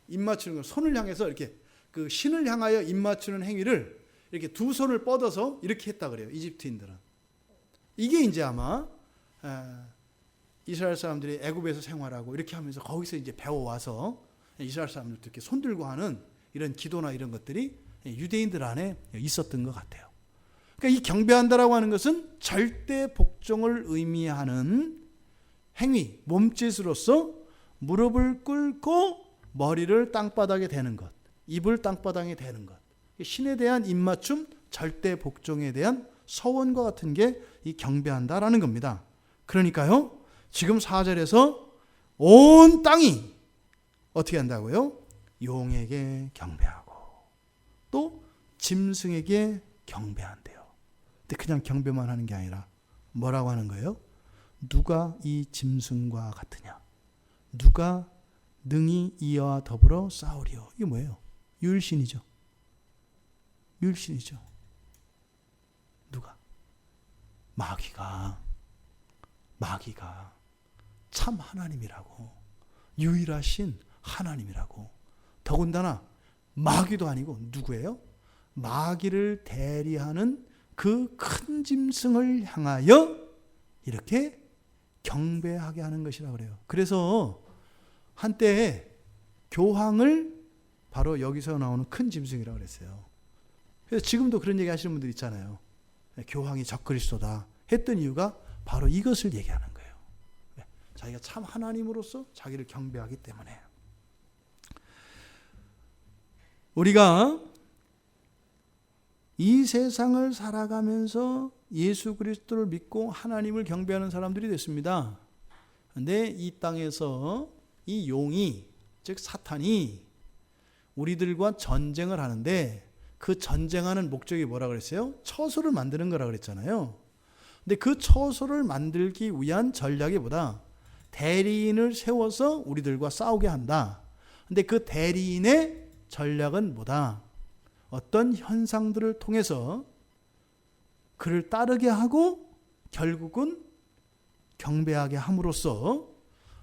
입 맞추는 거, 손을 향해서 이렇게 그 신을 향하여 입 맞추는 행위를 이렇게 두 손을 뻗어서 이렇게 했다 그래요, 이집트인들은. 이게 이제 아마 이스라엘 사람들이 애굽에서 생활하고 이렇게 하면서 거기서 이제 배워와서 이스라엘 사람들도 이렇게 손 들고 하는 이런 기도나 이런 것들이 유대인들 안에 있었던 것 같아요. 그러니까 이 경배한다라고 하는 것은 절대 복종을 의미하는 행위, 몸짓으로서 무릎을 꿇고 머리를 땅바닥에 대는 것, 입을 땅바닥에 대는 것, 신에 대한 입맞춤, 절대 복종에 대한 서원과 같은 게 이 경배한다라는 겁니다. 그러니까요, 지금 4절에서 온 땅이 어떻게 한다고요? 용에게 경배하고 또 짐승에게 경배한대요. 근데 그냥 경배만 하는 게 아니라 뭐라고 하는 거예요? 누가 이 짐승과 같으냐? 누가 능히 이와 더불어 싸우리요? 이게 뭐예요? 율신이죠. 율신이죠. 누가? 마귀가 참 하나님이라고 유일하신 하나님이라고. 더군다나 마귀도 아니고 누구예요? 마귀를 대리하는 그 큰 짐승을 향하여 이렇게 경배하게 하는 것이라고 그래요. 그래서 한때 교황을 바로 여기서 나오는 큰 짐승이라고 그랬어요. 그래서 지금도 그런 얘기 하시는 분들 있잖아요. 교황이 적그리스도다 했던 이유가 바로 이것을 얘기하는 거예요. 자기가 참 하나님으로서 자기를 경배하기 때문에. 우리가 이 세상을 살아가면서 예수 그리스도를 믿고 하나님을 경배하는 사람들이 됐습니다. 그런데 이 땅에서 이 용이, 즉 사탄이 우리들과 전쟁을 하는데 그 전쟁하는 목적이 뭐라 그랬어요? 처소를 만드는 거라 그랬잖아요. 근데 그 처소를 만들기 위한 전략이 뭐다? 대리인을 세워서 우리들과 싸우게 한다. 근데 그 대리인의 전략은 뭐다? 어떤 현상들을 통해서 그를 따르게 하고 결국은 경배하게 함으로써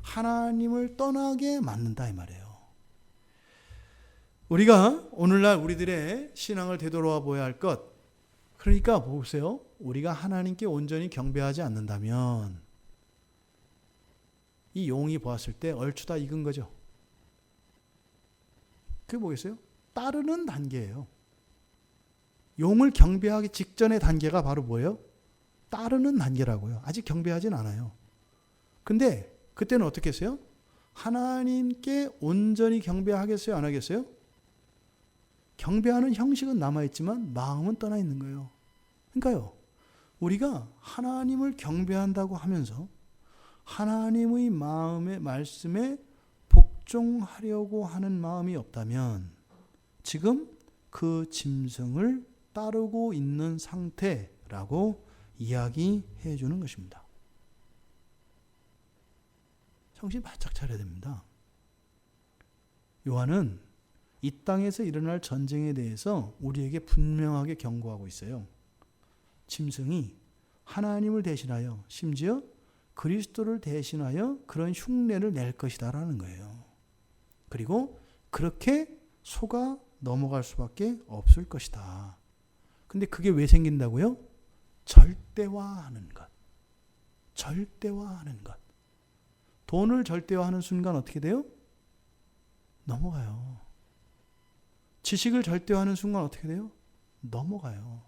하나님을 떠나게 만든다 이 말이에요. 우리가 오늘날 우리들의 신앙을 되돌아와 보아야 할 것, 그러니까 보세요. 우리가 하나님께 온전히 경배하지 않는다면 이 용이 보았을 때 얼추 다 익은 거죠. 그게 뭐겠어요? 따르는 단계예요. 용을 경배하기 직전의 단계가 바로 뭐예요? 따르는 단계라고요. 아직 경배하진 않아요. 근데 그때는 어떻게 했어요? 하나님께 온전히 경배하겠어요? 안 하겠어요? 경배하는 형식은 남아있지만 마음은 떠나 있는 거예요. 그러니까요. 우리가 하나님을 경배한다고 하면서 하나님의 마음의 말씀에 복종하려고 하는 마음이 없다면 지금 그 짐승을 따르고 있는 상태라고 이야기해 주는 것입니다. 정신 바짝 차려야 됩니다. 요한은 이 땅에서 일어날 전쟁에 대해서 우리에게 분명하게 경고하고 있어요. 짐승이 하나님을 대신하여 심지어 그리스도를 대신하여 그런 흉내를 낼 것이다라는 거예요. 그리고 그렇게 속아 넘어갈 수밖에 없을 것이다. 근데 그게 왜 생긴다고요? 절대화하는 것. 절대화하는 것. 돈을 절대화하는 순간 어떻게 돼요? 넘어가요. 지식을 절대화하는 순간 어떻게 돼요? 넘어가요.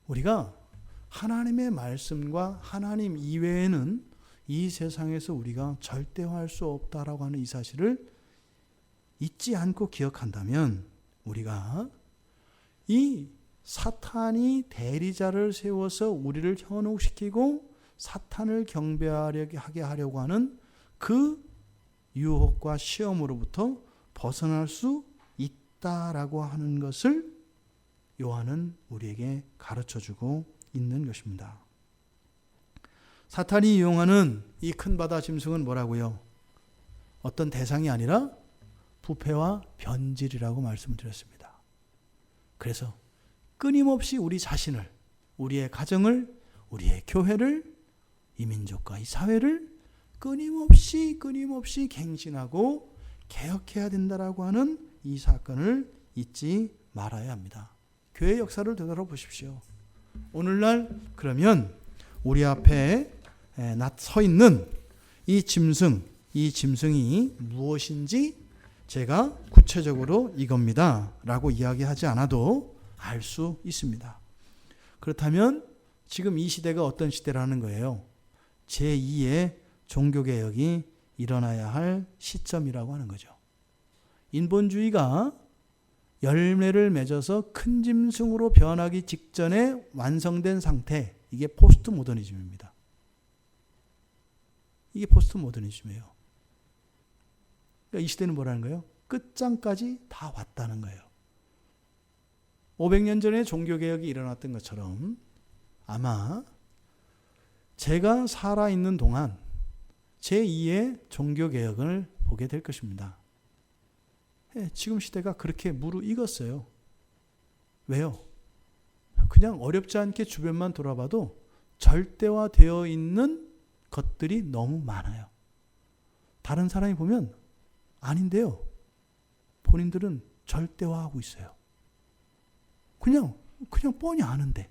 우리가 하나님의 말씀과 하나님 이외에는 이 세상에서 우리가 절대화할 수 없다라고 하는 이 사실을 잊지 않고 기억한다면 우리가 이 사탄이 대리자를 세워서 우리를 현혹시키고 사탄을 경배하게 하려고 하는 그 유혹과 시험으로부터 벗어날 수 있다라고 하는 것을 요한은 우리에게 가르쳐주고 있는 것입니다. 사탄이 이용하는 이 큰 바다 짐승은 뭐라고요? 어떤 대상이 아니라 부패와 변질이라고 말씀을 드렸습니다. 그래서 끊임없이 우리 자신을, 우리의 가정을, 우리의 교회를, 이 민족과 이 사회를 끊임없이 갱신하고 개혁해야 된다라고 하는 이 사건을 잊지 말아야 합니다. 교회 역사를 되돌아보십시오. 오늘날 그러면 우리 앞에 서 있는 이 짐승이 무엇인지 제가 구체적으로 이겁니다 라고 이야기하지 않아도 알 수 있습니다. 그렇다면 지금 이 시대가 어떤 시대라는 거예요? 제2의 종교개혁이 일어나야 할 시점이라고 하는 거죠. 인본주의가 열매를 맺어서 큰 짐승으로 변하기 직전에 완성된 상태, 이게 포스트 모더니즘입니다. 이게 포스트 모더니즘이에요. 그러니까 이 시대는 뭐라는 거예요? 끝장까지 다 왔다는 거예요. 500년 전에 종교개혁이 일어났던 것처럼 아마 제가 살아있는 동안 제2의 종교개혁을 보게 될 것입니다. 지금 시대가 그렇게 무르익었어요. 왜요? 그냥 어렵지 않게 주변만 돌아봐도 절대화되어 있는 것들이 너무 많아요. 다른 사람이 보면 아닌데요. 본인들은 절대화하고 있어요. 그냥 뻔히 아는데.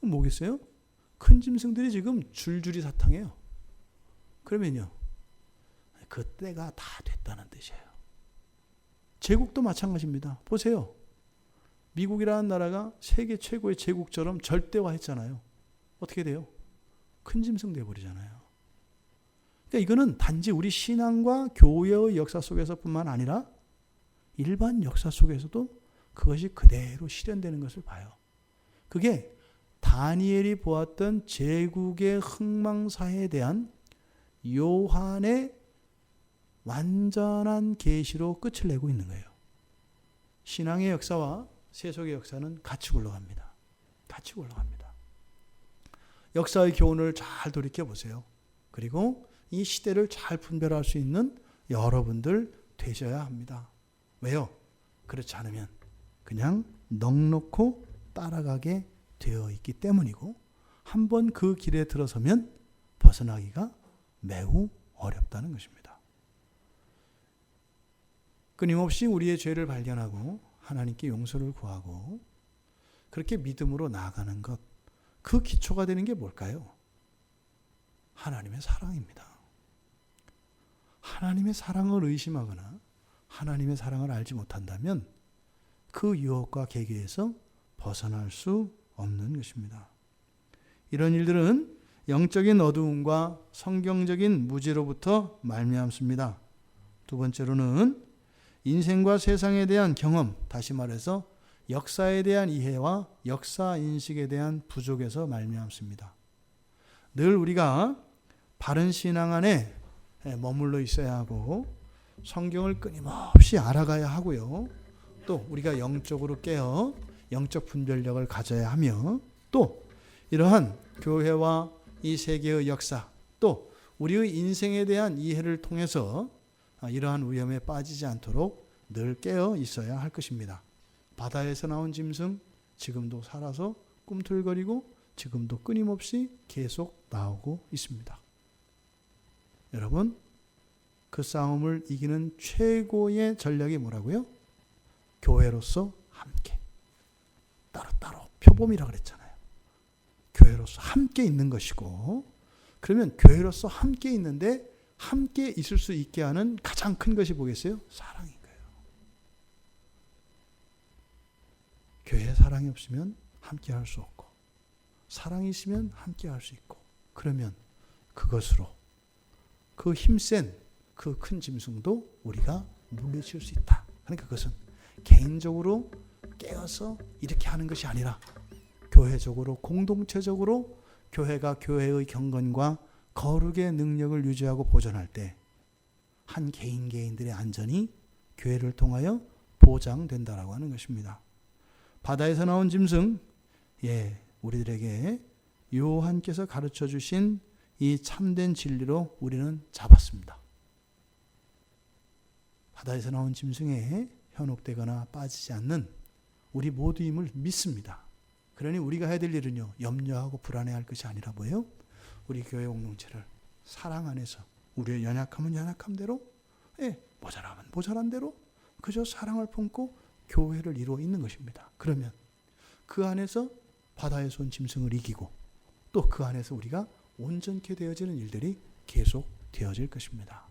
뭐겠어요? 큰 짐승들이 지금 줄줄이 사탕해요. 그러면요, 그 때가 다 됐다는 뜻이에요. 제국도 마찬가지입니다. 보세요. 미국이라는 나라가 세계 최고의 제국처럼 절대화했잖아요. 어떻게 돼요? 큰 짐승 돼버리잖아요. 그러니까 이거는 단지 우리 신앙과 교회의 역사 속에서뿐만 아니라 일반 역사 속에서도 그것이 그대로 실현되는 것을 봐요. 그게 다니엘이 보았던 제국의 흥망사에 대한 요한의 완전한 계시로 끝을 내고 있는 거예요. 신앙의 역사와 세속의 역사는 같이 굴러갑니다. 같이 굴러갑니다. 역사의 교훈을 잘 돌이켜보세요. 그리고 이 시대를 잘 분별할 수 있는 여러분들 되셔야 합니다. 왜요? 그렇지 않으면 그냥 넋놓고 따라가게 되어 있기 때문이고, 한번 그 길에 들어서면 벗어나기가 매우 어렵다는 것입니다. 끊임없이 우리의 죄를 발견하고 하나님께 용서를 구하고 그렇게 믿음으로 나아가는 것, 그 기초가 되는 게 뭘까요? 하나님의 사랑입니다. 하나님의 사랑을 의심하거나 하나님의 사랑을 알지 못한다면 그 유혹과 계계에서 벗어날 수 없는 것입니다. 이런 일들은 영적인 어두움과 성경적인 무지로부터 말미암습니다. 두 번째로는 인생과 세상에 대한 경험, 다시 말해서 역사에 대한 이해와 역사 인식에 대한 부족에서 말미암습니다. 늘 우리가 바른 신앙 안에 머물러 있어야 하고 성경을 끊임없이 알아가야 하고요. 또 우리가 영적으로 깨어 영적 분별력을 가져야 하며, 또 이러한 교회와 이 세계의 역사, 또 우리의 인생에 대한 이해를 통해서 이러한 위험에 빠지지 않도록 늘 깨어 있어야 할 것입니다. 바다에서 나온 짐승, 지금도 살아서 꿈틀거리고 지금도 끊임없이 계속 나오고 있습니다. 여러분, 그 싸움을 이기는 최고의 전략이 뭐라고요? 교회로서 함께, 따로따로 표범이라고 그랬잖아요. 교회로서 함께 있는 것이고, 그러면 교회로서 함께 있는데 함께 있을 수 있게 하는 가장 큰 것이 뭐겠어요? 사랑인 거예요. 교회에 사랑이 없으면 함께 할 수 없고, 사랑이 있으면 함께 할 수 있고, 그러면 그것으로 그 힘센 그 큰 짐승도 우리가 물리칠 수 있다. 그러니까 그것은 개인적으로 깨어서 이렇게 하는 것이 아니라 교회적으로, 공동체적으로 교회가 교회의 경건과 거룩의 능력을 유지하고 보존할 때 한 개인들의 안전이 교회를 통하여 보장된다라고 하는 것입니다. 바다에서 나온 짐승, 우리들에게 요한께서 가르쳐 주신 이 참된 진리로 우리는 잡았습니다. 바다에서 나온 짐승에 현혹되거나 빠지지 않는 우리 모두임을 믿습니다. 그러니 우리가 해야 될 일은요, 염려하고 불안해할 것이 아니라 뭐예요? 우리 교회 공동체를 사랑 안에서 우리의 연약함은 연약함대로, 모자라면 모자란 대로 그저 사랑을 품고 교회를 이루어 있는 것입니다. 그러면 그 안에서 바다에서 온 짐승을 이기고 또 그 안에서 우리가 온전케 되어지는 일들이 계속 되어질 것입니다.